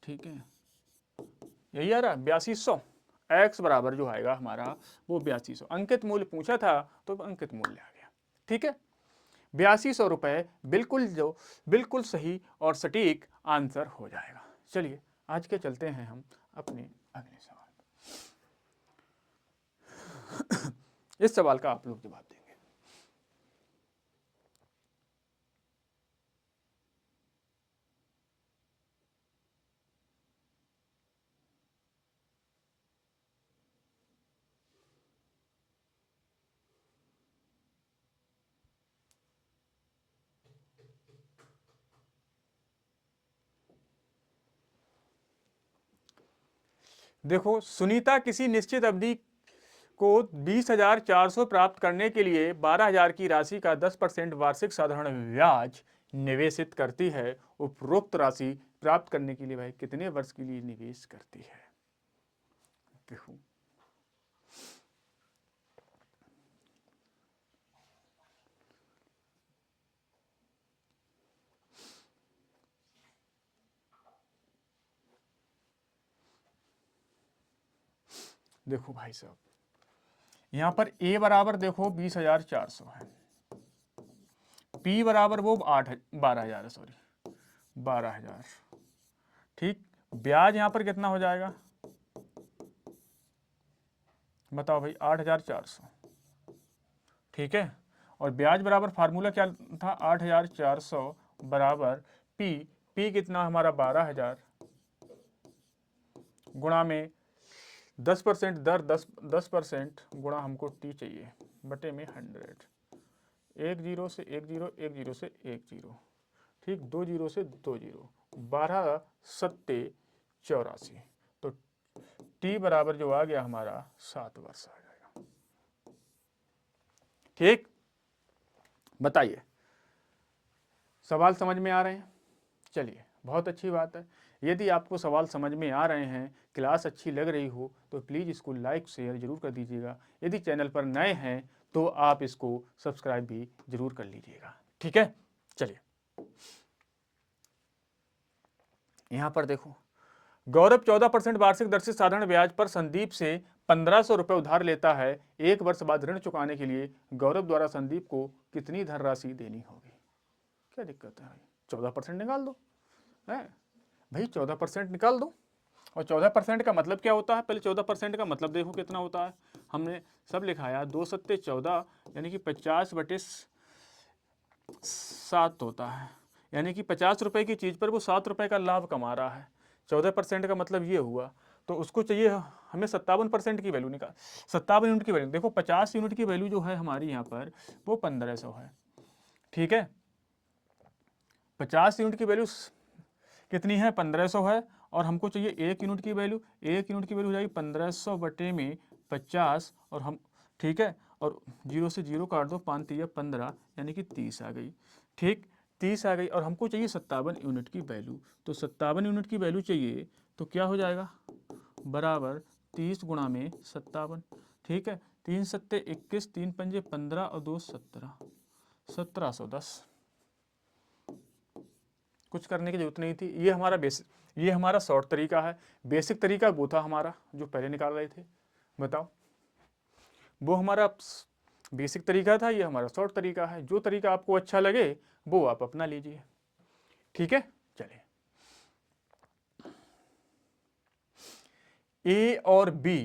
ठीक है, यही आ रहा 8200। x बराबर जो आएगा हमारा वो 8200। अंकित मूल्य पूछा था तो अंकित मूल्य आ गया। ठीक है, 8200 रुपये बिल्कुल सही और सटीक आंसर हो जाएगा। चलिए आज के चलते हैं हम अपने अगले सवाल। इस सवाल का आप लोग जवाब देंगे। देखो, सुनीता किसी निश्चित अवधि को 20,400 प्राप्त करने के लिए 12,000 की राशि का 10% वार्षिक साधारण ब्याज निवेशित करती है। उपरोक्त राशि प्राप्त करने के लिए भाई कितने वर्ष के लिए निवेश करती है? देखो, देखो भाई साहब, यहां पर a बराबर देखो 20,400 है, p बराबर वो 12,000 है, सॉरी 12,000। ठीक, ब्याज यहां पर कितना हो जाएगा? बताओ भाई, 8,400। ठीक है, और ब्याज बराबर फार्मूला क्या था? 8,400 बराबर p कितना हमारा? 12,000 गुणा में 10% दर 10% गुणा हमको t चाहिए, बटे में 100, 1 0 से 1 0, 1 0 से 1 0, ठीक, 2 0 से 2 0, 12 सत्ते 84, तो t बराबर जो आ गया हमारा 7 वर्ष आ जाएगा। ठीक, बताइए सवाल समझ में आ रहे हैं? चलिए बहुत अच्छी बात है। यदि आपको सवाल समझ में आ रहे हैं, क्लास अच्छी लग रही हो तो प्लीज़ इसको लाइक शेयर जरूर कर दीजिएगा। यदि चैनल पर नए हैं तो आप इसको सब्सक्राइब भी जरूर कर लीजिएगा। ठीक है, चलिए यहाँ पर देखो, गौरव 14% वार्षिक दर से साधारण ब्याज पर संदीप से 1,500 रुपये उधार लेता है। एक वर्ष बाद ऋण चुकाने के लिए गौरव द्वारा संदीप को कितनी धनराशि देनी होगी? क्या दिक्कत है भाई? 14% निकाल दो है भाई, 14% निकाल दो। और 14% का मतलब क्या होता है? पहले 14% का मतलब देखो कितना होता है। हमने सब लिखाया, 2 सत्ते 14, यानी कि 50/7 होता है, यानी कि 50 रुपए की चीज़ पर वो 7 रुपए का लाभ कमा रहा है। 14% का मतलब ये हुआ, तो उसको चाहिए हमें 57% की वैल्यू निकाल, 57 यूनिट की वैल्यू। देखो 50 यूनिट की वैल्यू जो है हमारी यहाँ पर वो 1500 है। ठीक है, 50 यूनिट की वैल्यू कितनी है 1500 है, और हमको चाहिए 1 यूनिट की वैल्यू। 1 यूनिट की वैल्यू हो जाएगी 1500 बटे में 50, और हम ठीक है, और 0 से 0 काट दो, 5 तिया 15 यानी कि 30 आ गई। ठीक, 30 आ गई, और हमको चाहिए 57 यूनिट की वैल्यू। तो 57 यूनिट की वैल्यू चाहिए, तो क्या हो जाएगा बराबर 30 गुणा में 57। ठीक है, 3 सत्ते 21, 3 पंजे 15 और 2 17, 1710। कुछ करने की जरूरत नहीं थी, ये हमारा शॉर्ट तरीका है। बेसिक तरीका वो था हमारा जो पहले निकाल रहे थे। बताओ, वो हमारा बेसिक तरीका था, ये हमारा शॉर्ट तरीका है। जो तरीका आपको अच्छा लगे वो आप अपना लीजिए। ठीक है, चलिए। ए और बी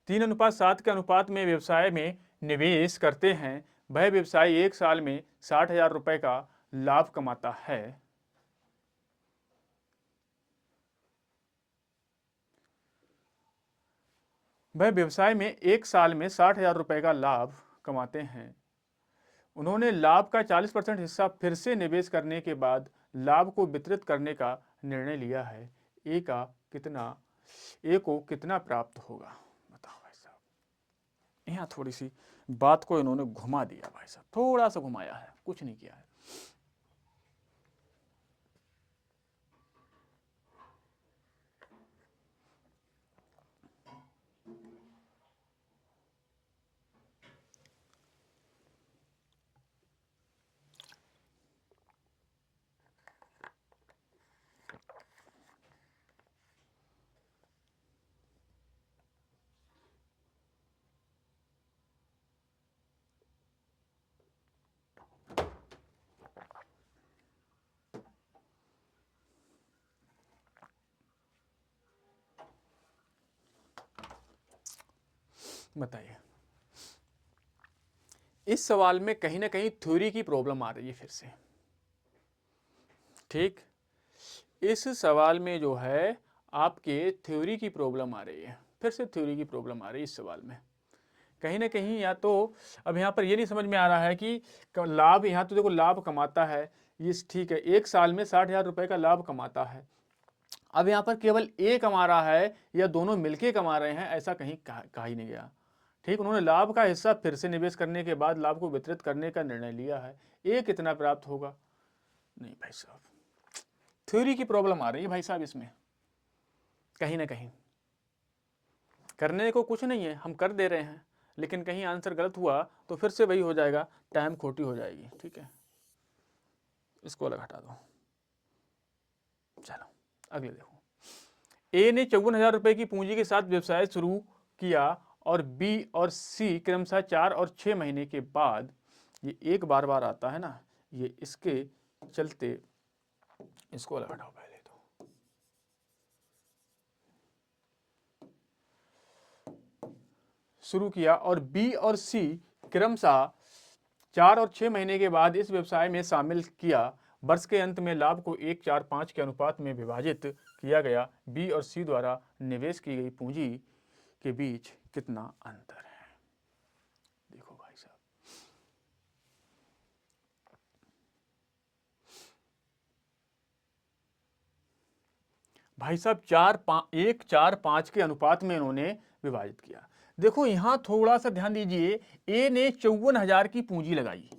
3:7 के अनुपात में व्यवसाय में निवेश करते हैं। वह व्यवसाय 1 साल में 60,000 रुपए का लाभ कमाता है। वह व्यवसाय में 1 साल में 60,000 रुपए का लाभ कमाते हैं। उन्होंने लाभ का 40% हिस्सा फिर से निवेश करने के बाद लाभ को वितरित करने का निर्णय लिया है। ए को कितना प्राप्त होगा? बताओ भाई साहब। यहाँ थोड़ी सी बात को इन्होंने घुमा दिया भाई साहब, थोड़ा सा घुमाया है, कुछ नहीं किया है। बताइए, इस सवाल में कहीं ना कहीं थ्योरी की प्रॉब्लम आ रही है फिर से। ठीक, इस सवाल में जो है आपके थ्योरी की प्रॉब्लम आ रही है, फिर से थ्योरी की प्रॉब्लम आ रही है इस सवाल में कहीं ना कहीं। या तो अब यहाँ पर ये नहीं समझ में आ रहा है कि लाभ, यहाँ तो देखो लाभ कमाता है, ये ठीक है, 1 साल में 60,000 रुपए का लाभ कमाता है। अब यहाँ पर केवल ए कमा रहा है या दोनों मिलके कमा रहे हैं, ऐसा कहीं कहा ही नहीं गया। ठीक, उन्होंने लाभ का हिस्सा फिर से निवेश करने के बाद लाभ को वितरित करने का निर्णय लिया है। ए कितना प्राप्त होगा? नहीं भाई साहब, थ्योरी की प्रॉब्लम आ रही है भाई साहब इसमें कहीं ना कहीं। करने को कुछ नहीं है, हम कर दे रहे हैं, लेकिन कहीं आंसर गलत हुआ तो फिर से वही हो जाएगा, टाइम खोटी हो जाएगी। ठीक है, इसको अलग हटा दो। चलो अगले देखो। ए ने 54,000 रुपए की पूंजी के साथ व्यवसाय शुरू किया, और बी और सी क्रमशः 4 और 6 महीने के बाद, ये एक बार बार आता है ना, ये इसके चलते इसको अलग हटाओ पहले तो। शुरू किया, और बी और सी क्रमशः 4 और 6 महीने के बाद इस व्यवसाय में शामिल किया। वर्ष के अंत में लाभ को 1:4:5 के अनुपात में विभाजित किया गया। बी और सी द्वारा निवेश की गई पूंजी के बीच कितना अंतर है? देखो भाई साहब, भाई साहब 1:4:5 के अनुपात में इन्होंने विभाजित किया। देखो यहां थोड़ा सा ध्यान दीजिए, ए ने 54,000 की पूंजी लगाई।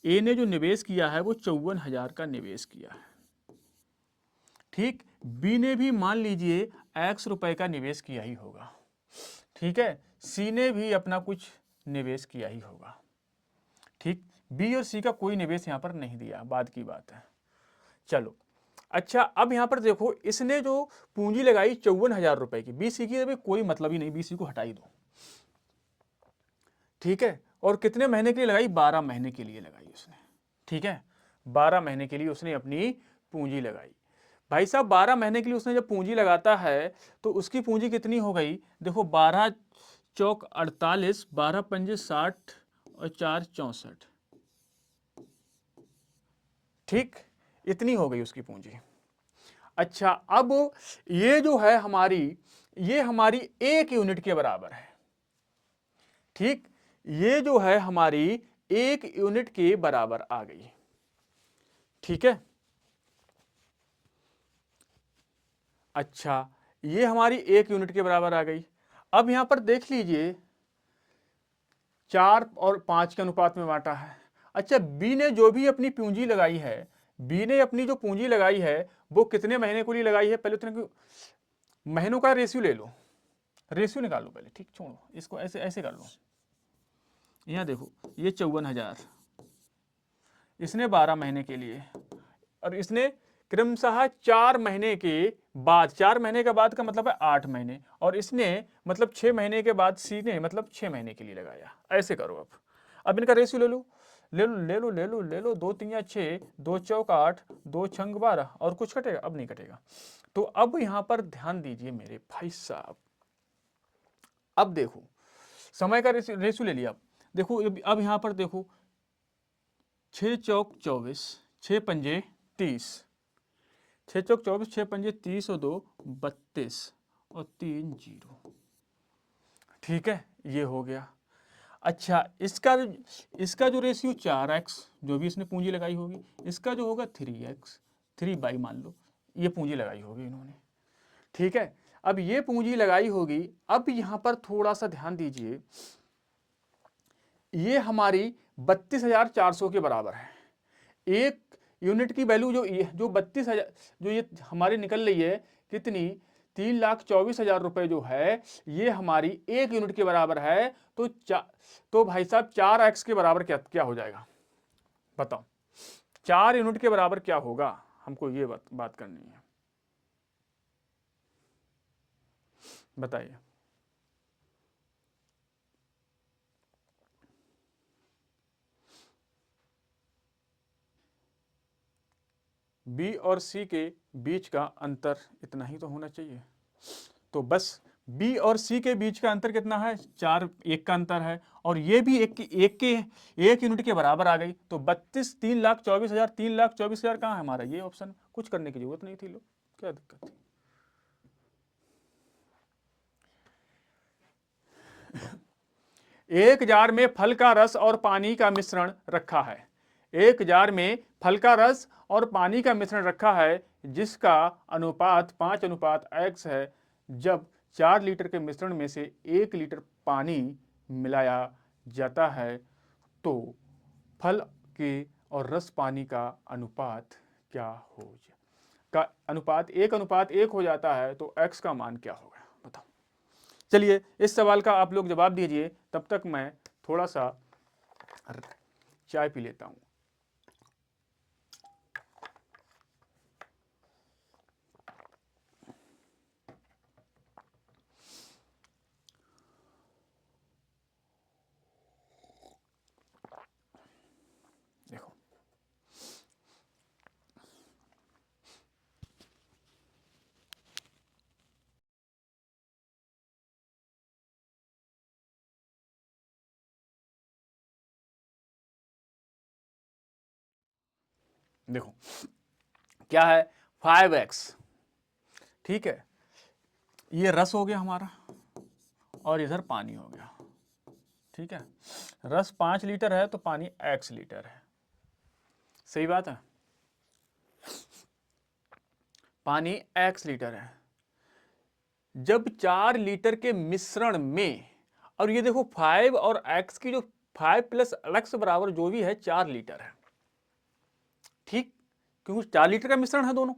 ए ने जो निवेश किया है वो 54,000 का निवेश किया है। ठीक, बी ने भी मान लीजिए x रुपए का निवेश किया ही होगा। ठीक है, सी ने भी अपना कुछ निवेश किया ही होगा। ठीक, बी और सी का कोई निवेश यहां पर नहीं दिया, बाद की बात है। चलो अच्छा, अब यहां पर देखो, इसने जो पूंजी लगाई 54,000 रुपए की, बी सी की अभी कोई मतलब ही नहीं, बी सी को हटा ही दो। ठीक है, और कितने महीने के लिए लगाई? 12 महीने के लिए लगाई उसने। ठीक है, 12 महीने के लिए उसने अपनी पूंजी लगाई। भाई साहब 12 महीने के लिए उसने जब पूंजी लगाता है तो उसकी पूंजी कितनी हो गई? देखो 12 चौक 48, 12 पंजे 60 और 4 64। ठीक, इतनी हो गई उसकी पूंजी। अच्छा, अब ये जो है हमारी, ये हमारी 1 यूनिट के बराबर है। ठीक, ये जो है हमारी 1 यूनिट के बराबर आ गई। ठीक है, अच्छा, ये हमारी 1 यूनिट के बराबर आ गई। अब यहां पर देख लीजिए 4 और 5 के अनुपात में बांटा है। अच्छा, बी ने जो भी अपनी पूंजी लगाई है, बी ने अपनी जो पूंजी लगाई है वो कितने महीने के लिए लगाई है, पहले उतने महीनों का रेशियो ले लो, रेशियो निकाल लो पहले, ठीक, छोड़ो इसको, ऐसे ऐसे कर लो। यहाँ देखो ये 54,000, इसने 12 महीने के लिए, और इसने क्रमशः 4 महीने के बाद, 4 महीने के बाद का मतलब है 8 महीने, और इसने मतलब 6 महीने के बाद सी ने मतलब 6 महीने के लिए लगाया। ऐसे करो। अब इनका रेशियो ले लो, ले लो ले लो ले लो ले लो, 2 3 6, 2 चौक 8, 2 छंग 12, और कुछ कटेगा? अब नहीं कटेगा। तो अब यहां पर ध्यान दीजिए मेरे भाई साहब, अब देखो समय का रेशियो ले लिया। देखो अब यहां पर देखो 6 चौक 24, 6 पंजे 30, 6 चौक 24, 6 पंजे 30 और 2 32 और 3 0। ठीक है, ये हो गया। अच्छा, इसका जो रेशियो 4x, जो भी इसने पूंजी लगाई होगी, इसका जो होगा 3x, 3 मान लो ये पूंजी लगाई होगी इन्होंने। ठीक है, अब ये पूंजी लगाई होगी। अब यहां पर थोड़ा सा ध्यान दीजिए, ये हमारी 32,400 के बराबर है। एक यूनिट की वैल्यू जो 32,000 जो ये हमारी निकल रही है, कितनी? 3,24,000 रुपए जो है, ये हमारी 1 यूनिट के बराबर है। तो भाई साहब 4x के बराबर क्या क्या हो जाएगा बताओ? 4 यूनिट के बराबर क्या होगा, हमको ये बात करनी है, बताइए। बी और सी के बीच का अंतर इतना ही तो होना चाहिए। तो बस बी और सी के बीच का अंतर कितना है? 4, 1 का अंतर है, और ये भी एक यूनिट के बराबर आ गई। तो 3,24,000, 3,24,000 कहाँ है हमारा? ये ऑप्शन, कुछ करने की जरूरत नहीं थी। लो, क्या दिक्कत थी? 1 जार में फल का रस और पानी का मिश्रण रखा है। 1 जार में फल का रस और पानी का मिश्रण रखा है, जिसका अनुपात 5:x है। जब 4 लीटर के मिश्रण में से 1 लीटर पानी मिलाया जाता है, तो फल के और रस पानी का अनुपात क्या हो का अनुपात 1:1 हो जाता है, तो x का मान क्या होगा बताओ? चलिए इस सवाल का आप लोग जवाब दीजिए, तब तक मैं थोड़ा सा चाय पी लेता हूं। देखो, देखो क्या है? 5x, ठीक है, ये रस हो गया हमारा, और इधर पानी हो गया। ठीक है, रस 5 लीटर है तो पानी x लीटर है। सही बात है, पानी x लीटर है। जब 4 लीटर के मिश्रण में, और ये देखो 5 और x की जो 5 प्लस x बराबर जो भी है 4 लीटर है। ठीक, क्योंकि 4 लीटर का मिश्रण है दोनों।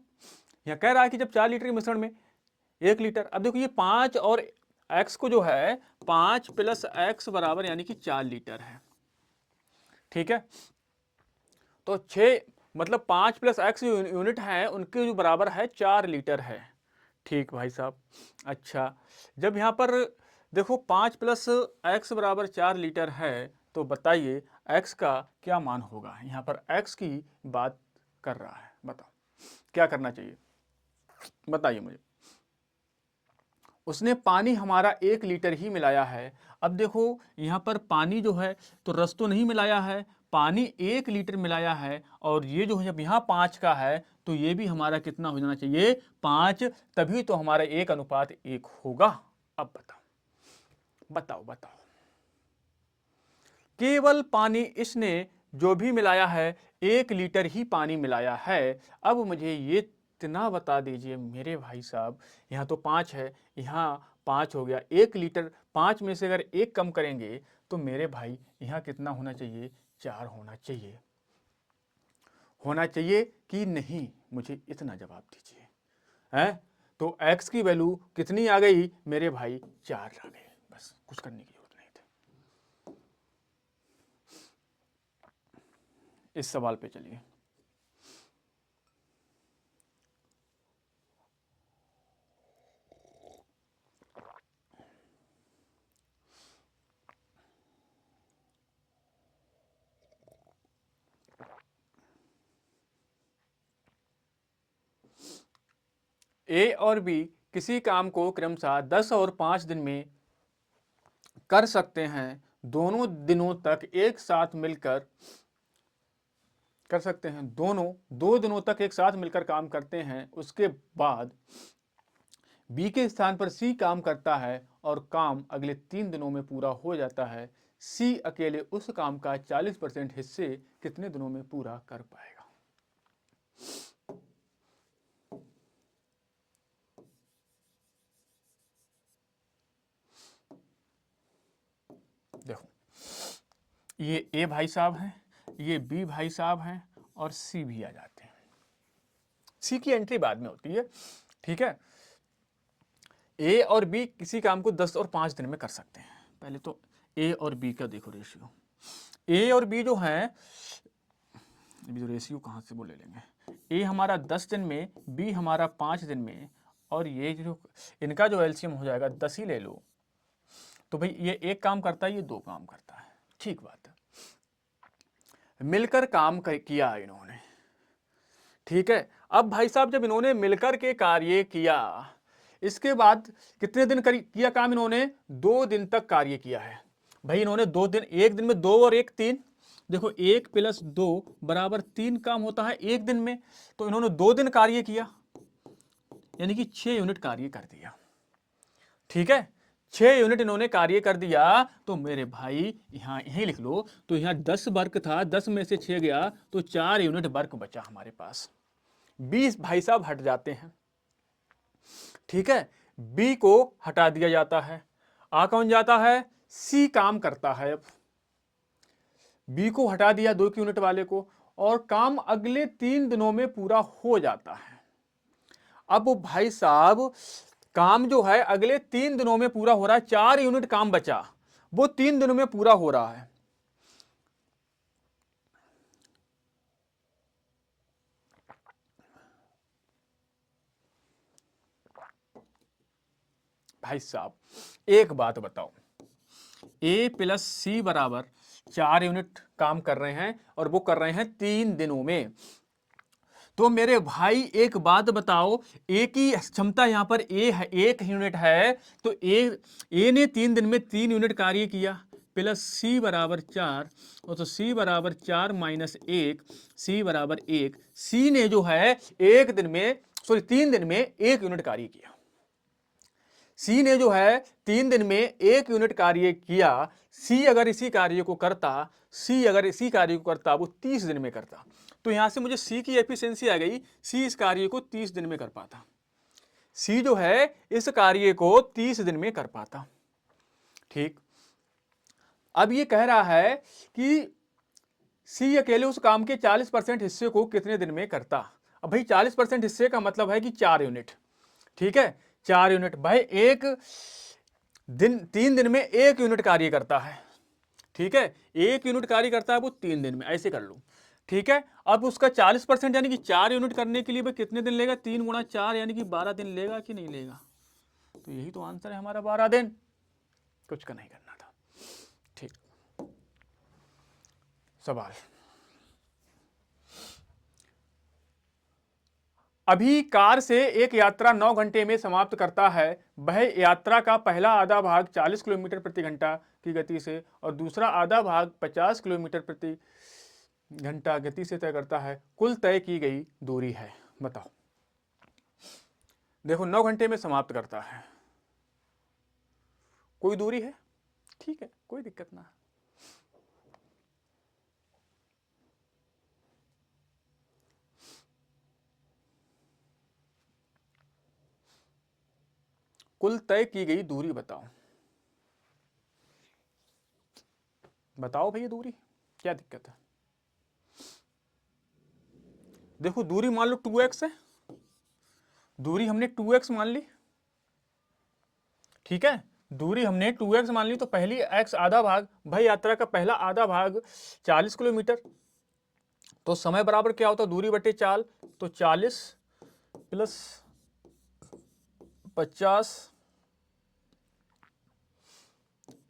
यह कह रहा है कि जब 4 लीटर के मिश्रण में 1 लीटर, अब देखो ये 5 और x को जो है 5 प्लस x बराबर यानी कि 4 लीटर है। ठीक है, तो 6 मतलब 5 प्लस x यूनिट है, उनके जो बराबर है 4 लीटर है। ठीक भाई साहब। अच्छा, जब यहाँ पर देखो 5 प्लस x बराबर 4 लीटर है, तो बताइए x का क्या मान होगा? यहाँ पर x की बात कर रहा है, बताओ क्या करना चाहिए, बताइए मुझे। उसने पानी हमारा 1 लीटर ही मिलाया है। अब देखो यहाँ पर पानी जो है, तो रस तो नहीं मिलाया है, पानी 1 लीटर मिलाया है, और ये जो है जब यहाँ 5 का है, तो ये भी हमारा कितना हो जाना चाहिए? 5, तभी तो हमारा 1:1 होगा। अब बताओ बताओ बताओ, केवल पानी इसने जो भी मिलाया है 1 लीटर ही पानी मिलाया है। अब मुझे ये इतना बता दीजिए मेरे भाई साहब, यहाँ तो 5 है, यहाँ 5 हो गया, 1 लीटर, 5 में से अगर 1 कम करेंगे तो मेरे भाई यहाँ कितना होना चाहिए, 4 होना चाहिए कि नहीं, मुझे इतना जवाब दीजिए। हैं, तो x की वैल्यू कितनी आ गई मेरे भाई, 4 आ गए, बस कुछ करने की जरूरत नहीं थी। इस सवाल पे चलिए। ए और बी किसी काम को क्रमशः 10 और 5 दिन में कर सकते हैं, दोनों दिनों तक एक साथ मिलकर कर सकते हैं, दोनों 2 दिनों तक एक साथ मिलकर काम करते हैं, उसके बाद बी के स्थान पर सी काम करता है और काम अगले 3 दिनों में पूरा हो जाता है। सी अकेले उस काम का 40% हिस्से कितने दिनों में पूरा कर पाएगा? देखो, ये ए भाई साहब हैं, ये बी भाई साहब हैं और सी भी आ जाते हैं। सी की एंट्री बाद में होती है, ठीक है। ए और बी किसी काम को 10 और 5 दिन में कर सकते हैं। पहले तो ए और बी का देखो रेशियो। ए और बी जो है, अभी तो रेशियो कहाँ से वो ले लेंगे, ए हमारा 10 दिन में, बी हमारा 5 दिन में, और ये जो इनका जो एलसीएम हो जाएगा 10 ही ले लो, तो भाई ये 1 काम करता है, ये 2 काम करता है, ठीक बात है। मिलकर काम किया इन्होंने, ठीक है। अब भाई साहब जब इन्होंने मिलकर के कार्य किया, इसके बाद कितने दिन किया काम इन्होंने, 2 दिन तक कार्य किया है। भाई इन्होंने 2 दिन, 1 दिन में 2 और 1 3, देखो 1 + 2 बराबर 3 काम होता है 1 दिन में, तो इन्होंने 2 दिन कार्य किया, यानी कि 6 यूनिट कार्य कर दिया, ठीक है। 6 यूनिट इन्होंने कार्य कर दिया, तो मेरे भाई यहां यही लिख लो, तो यहां 10 वर्क था, 10 में से 6 गया तो 4 यूनिट वर्क बचा हमारे पास। 20 भाई साहब हट जाते हैं, ठीक है। बी को हटा दिया जाता है, आ कौन जाता है, सी काम करता है। अब बी को हटा दिया 2 यूनिट वाले को, और काम अगले 3 दिनों में पूरा हो जाता है। अब भाई साहब काम जो है अगले 3 दिनों में पूरा हो रहा है, 4 यूनिट काम बचा, वो 3 दिनों में पूरा हो रहा है। भाई साहब एक बात बताओ, ए + सी बराबर 4 यूनिट काम कर रहे हैं और वो कर रहे हैं 3 दिनों में, तो मेरे भाई एक बात बताओ, ए की क्षमता यहां पर ए है, 1 यूनिट है, तो ए ने 3 दिन में 3 यूनिट कार्य किया, प्लस सी बराबर 4, और तो सी बराबर 4 - 1, सी बराबर 1। सी ने जो है 1 दिन में, सॉरी 3 दिन में 1 यूनिट कार्य किया। सी ने जो है 3 दिन में 1 यूनिट कार्य किया। सी अगर इसी कार्य को करता, सी अगर इसी कार्य को करता, वो 30 दिन में करता, तो यहां से मुझे सी की एफिशिएंसी आ गई, सी इस कार्य को 30 दिन में कर पाता। सी जो है इस कार्य को 30 दिन में कर पाता, ठीक। अब ये कह रहा है कि सी अकेले उस काम के 40% हिस्से को कितने दिन में करता। अब भाई 40% हिस्से का मतलब है कि 4 यूनिट, ठीक है। 4 यूनिट भाई, एक दिन 3 दिन में 1 यूनिट कार्य करता है, ठीक है। 1 यूनिट कार्य करता है वो 3 दिन में, ऐसे कर लो, ठीक है। अब उसका 40% यानी कि 4 यूनिट करने के लिए भाई कितने दिन लेगा, 3 × 4 यानी कि 12 दिन लेगा कि नहीं लेगा, तो यही तो आंसर है हमारा, 12 दिन। कुछ का नहीं करना था, ठीक। सवाल, अभी कार से एक यात्रा 9 घंटे में समाप्त करता है, वह यात्रा का पहला आधा भाग 40 किलोमीटर प्रति घंटा की गति से और दूसरा आधा भाग 50 किलोमीटर प्रति घंटा गति से तय करता है, कुल तय की गई दूरी है, बताओ। देखो 9 घंटे में समाप्त करता है, कोई दूरी है, ठीक है, कोई दिक्कत ना। कुल तय की गई दूरी बताओ। बताओ भैया दूरी, क्या दिक्कत है? देखो दूरी मान लो 2x है, दूरी हमने 2x मान ली, ठीक है। दूरी हमने 2x मान ली, तो पहली x आधा भाग, भाई यात्रा का पहला आधा भाग 40 किलोमीटर, तो समय बराबर क्या होता है, दूरी बटे चाल, तो 40 प्लस 50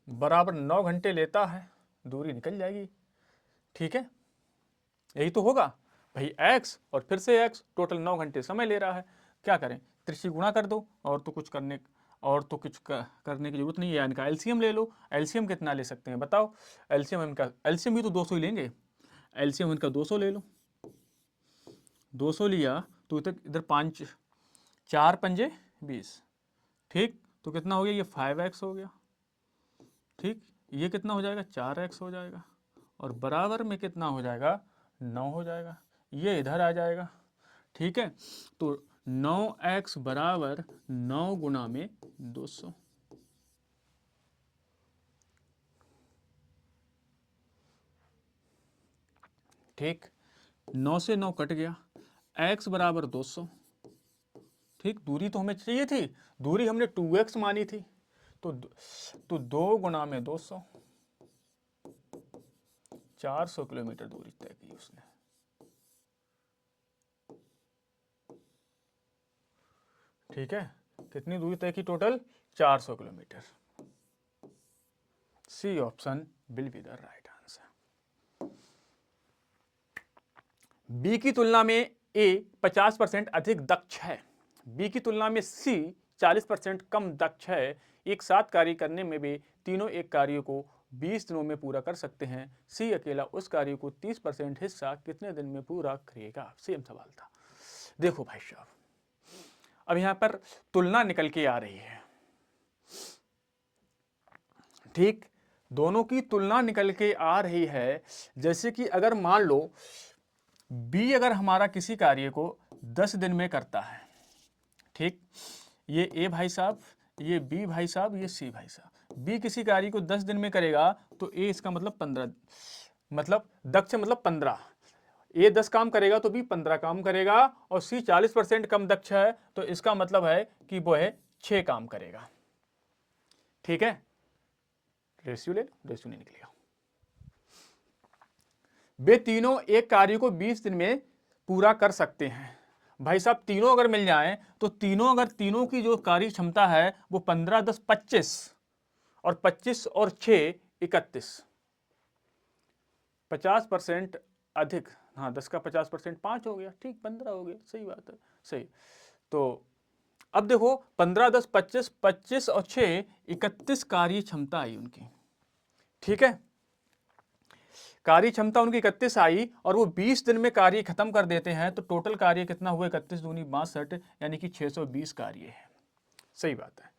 बराबर 9 घंटे लेता है, दूरी निकल जाएगी, ठीक है। यही तो होगा भाई, x और फिर से x, टोटल 9 घंटे समय ले रहा है। क्या करें, त्रिशी गुणा कर दो, और तो कुछ करने करने की जरूरत नहीं है। इनका एलसीएम ले लो। एलसीएम कितना ले सकते हैं बताओ? एलसीएम भी तो 200 ही लेंगे। एलसीएम इनका 200 ले लो, 200 लिया तो इधर 5 4 पंजे 20, ठीक। तो कितना हो गया, ये 5x हो गया, ठीक। ये कितना हो जाएगा, 4x हो जाएगा, और बराबर में कितना हो जाएगा, 9 हो जाएगा। ये इधर आ जाएगा, ठीक है। तो 9x बराबर 9 गुना में 200, ठीक। 9 से 9 कट गया, x बराबर 200, ठीक। दूरी तो हमें चाहिए थी, दूरी हमने 2x मानी थी, तो 2 गुना में 200, 400 किलोमीटर दूरी तय की उसने, ठीक है। कितनी दूरी तय की total, 400 kilometre. C option will be the right answer. B की तुलना में ए 50% अधिक दक्ष है, बी की तुलना में सी 40% कम दक्ष है। एक साथ कार्य करने में वे तीनों एक कार्य को 20 दिनों में पूरा कर सकते हैं। सी अकेला उस कार्य को 30% हिस्सा कितने दिन में पूरा करेगा? सेम सवाल था। देखो भाई साहब, अब यहां पर तुलना निकल के आ रही है, ठीक। दोनों की तुलना निकल के आ रही है। जैसे कि अगर मान लो बी अगर हमारा किसी कार्य को 10 दिन में करता है, ठीक। ये ए भाई साहब, ये बी भाई साहब, ये सी भाई साहब। बी किसी कार्य को 10 दिन में करेगा, तो ए इसका मतलब 15, मतलब दक्ष मतलब 15। ए 10 काम करेगा तो बी 15 काम करेगा, और सी 40% कम दक्ष है, तो इसका मतलब है कि वो है 6 काम करेगा, ठीक है। रेशियो ले लो, रेशियो नहीं निकलेगा। वे तीनों एक कार्य को 20 दिन में पूरा कर सकते हैं। भाई साहब तीनों अगर मिल जाएं, तो तीनों की जो कार्य क्षमता है वो 15 10 25, और 25 और 6 31, 50% अधिक। हाँ 10 का 50% 5 हो गया, ठीक। 15 हो गया, सही बात है, सही। तो अब देखो 15 10 25, 25 और 6 31 कार्य क्षमता आई उनकी, ठीक है। कार्य क्षमता उनकी 31 आई, और वो 20 दिन में कार्य खत्म कर देते हैं, तो टोटल कार्य कितना हुआ, 31 दूनी 62, यानी कि 620 कार्य है। सही बात है,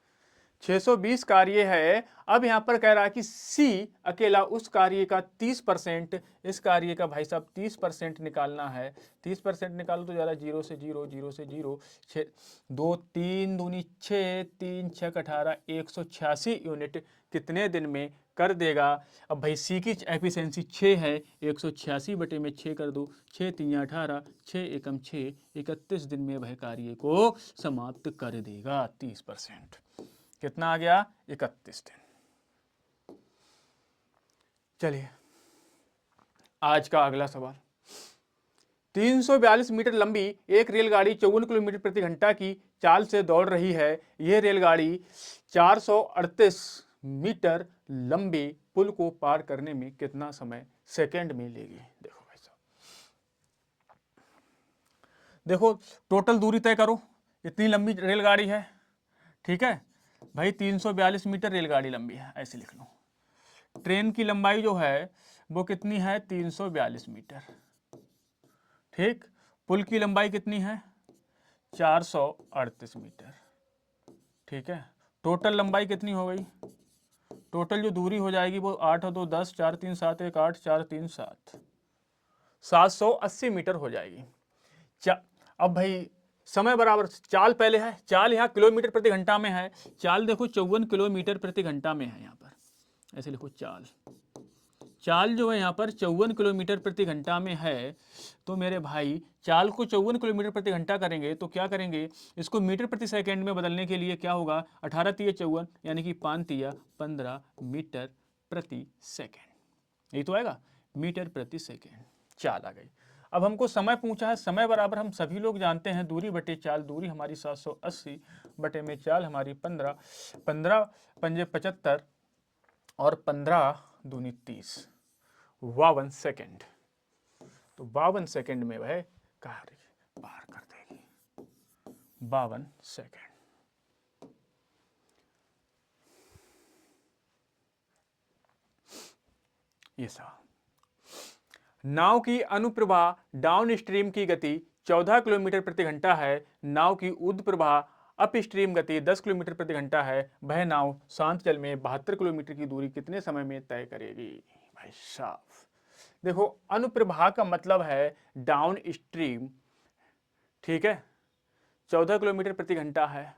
620 कार्य है। अब यहां पर कह रहा है कि सी अकेला उस कार्य का 30%, इस कार्य का भाई साहब 30% निकालना है। 30% निकालो तो ज़्यादा, 0 से 0, 0 से 0, 6 2 3 दूनी 6, 3 6 18, 186 यूनिट कितने दिन में कर देगा? अब भाई सी की एफिशिएंसी 6 है, 186 बटे में 6 कर दो, 6 3 18, 6 एकम 6, 31 दिन में वह कार्य को समाप्त कर देगा। 30% कितना आ गया, 31 दिन। चलिए आज का अगला सवाल, 342 मीटर लंबी एक रेलगाड़ी 54 किलोमीटर प्रति घंटा की चाल से दौड़ रही है। यह रेलगाड़ी 438 मीटर लंबे पुल को पार करने में कितना समय सेकंड में लेगी? देखो भाई साहब, देखो टोटल दूरी तय करो, इतनी लंबी रेलगाड़ी है, ठीक है भाई। 342 मीटर रेलगाड़ी लंबी है, ऐसे लिख लो। ट्रेन की लंबाई जो है वो कितनी है, 342 मीटर, ठीक। पुल की लंबाई कितनी है, 438 मीटर, ठीक है। टोटल लंबाई कितनी हो गई, टोटल जो दूरी हो जाएगी वो 8 और 2 10, 4 3 7 1 8, 4 3 7, 780 मीटर हो जाएगी। अब भाई समय बराबर चाल पहले है, चाल यहाँ किलोमीटर प्रति घंटा में है, चाल देखो 54 किलोमीटर प्रति घंटा में है, यहाँ पर ऐसे लिखो चाल, चाल जो है यहाँ पर 54 किलोमीटर प्रति घंटा में है। तो मेरे भाई चाल को 54 किलोमीटर प्रति घंटा करेंगे तो क्या करेंगे, इसको मीटर प्रति सेकंड में बदलने के लिए क्या होगा, 18 तिया 54 यानी कि 5 तिया 15 मीटर प्रति सेकंड, यही तो आएगा मीटर प्रति सेकंड। चाल आ गई। अब हमको समय पूछा है, समय बराबर हम सभी लोग जानते हैं दूरी बटे चाल, दूरी हमारी 780 बटे में चाल हमारी 15, 15 पंजे 75 और 15 दूनी 30, 52 सेकेंड। तो 52 सेकेंड में वह कार्य पार कर देगी, 52 सेकेंड। ये सब नाव की अनुप्रवाह डाउन स्ट्रीम की गति 14 किलोमीटर प्रति घंटा है, नाव की ऊर्ध्व प्रवाह अप स्ट्रीम गति 10 किलोमीटर प्रति घंटा है, वह नाव शांत जल में 72 किलोमीटर की दूरी कितने समय में तय करेगी। भाई साहब देखो, अनुप्रवाह का मतलब है डाउन स्ट्रीम, ठीक है, 14 किलोमीटर प्रति घंटा है।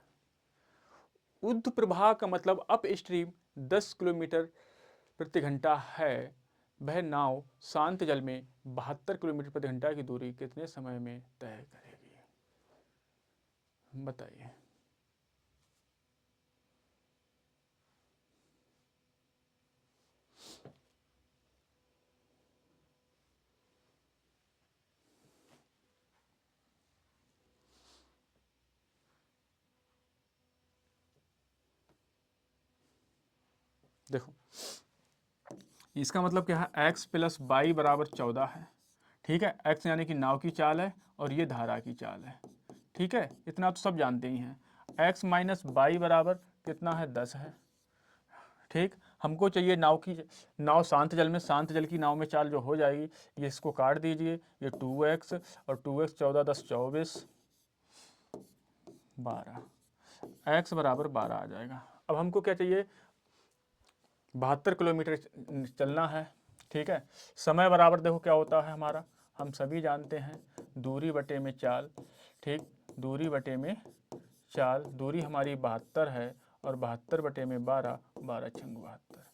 ऊर्ध्व प्रवाह का मतलब अप स्ट्रीम 10 किलोमीटर प्रति घंटा है, वह नाव शांत जल में 72 किलोमीटर प्रति घंटा की दूरी कितने समय में तय करेगी, बताइए। देखो इसका मतलब क्या है, x प्लस बाई बराबर 14 है, ठीक है, x यानी कि नाव की चाल है और ये धारा की चाल है, ठीक है, इतना तो सब जानते ही हैं। x माइनस बाई बराबर कितना है, 10 है, ठीक। हमको चाहिए नाव शांत जल में, शांत जल की नाव में चाल जो हो जाएगी, ये इसको काट दीजिए, ये 2x और 2x 14 10 24 12, x बराबर 12 आ जाएगा। अब हमको क्या चाहिए, 72 किलोमीटर चलना है, ठीक है। समय बराबर देखो क्या होता है हमारा, हम सभी जानते हैं दूरी बटे में चाल, ठीक, दूरी बटे में चाल, दूरी हमारी 72 है और 72 बटे में 12, 12 छंग 72,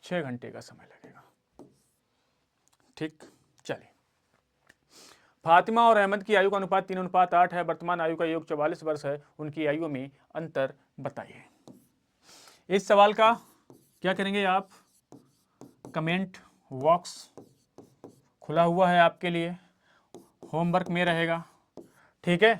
6 घंटे का समय लगेगा, ठीक। चलिए, फातिमा और अहमद की आयु का अनुपात 3:8 है, वर्तमान आयु का योग 44 वर्ष है, उनकी आयु में अंतर बताइए। इस सवाल का क्या करेंगे आप, कमेंट बॉक्स खुला हुआ है आपके लिए, होमवर्क में रहेगा, ठीक है।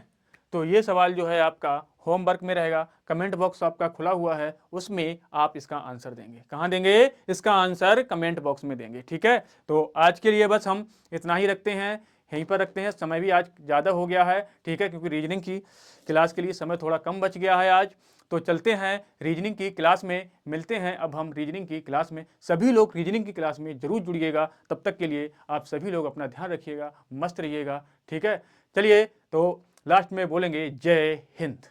तो ये सवाल जो है आपका होमवर्क में रहेगा, कमेंट बॉक्स आपका खुला हुआ है, उसमें आप इसका आंसर देंगे। कहाँ देंगे, इसका आंसर कमेंट बॉक्स में देंगे, ठीक है। तो आज के लिए बस हम इतना ही रखते हैं, यहीं पर रखते हैं, समय भी आज ज़्यादा हो गया है, ठीक है, क्योंकि रीजनिंग की क्लास के लिए समय थोड़ा कम बच गया है आज। तो चलते हैं रीजनिंग की क्लास में, मिलते हैं अब हम रीजनिंग की क्लास में। सभी लोग रीजनिंग की क्लास में जरूर जुड़िएगा, तब तक के लिए आप सभी लोग अपना ध्यान रखिएगा, मस्त रहिएगा, ठीक है। चलिए, तो लास्ट में बोलेंगे जय हिंद।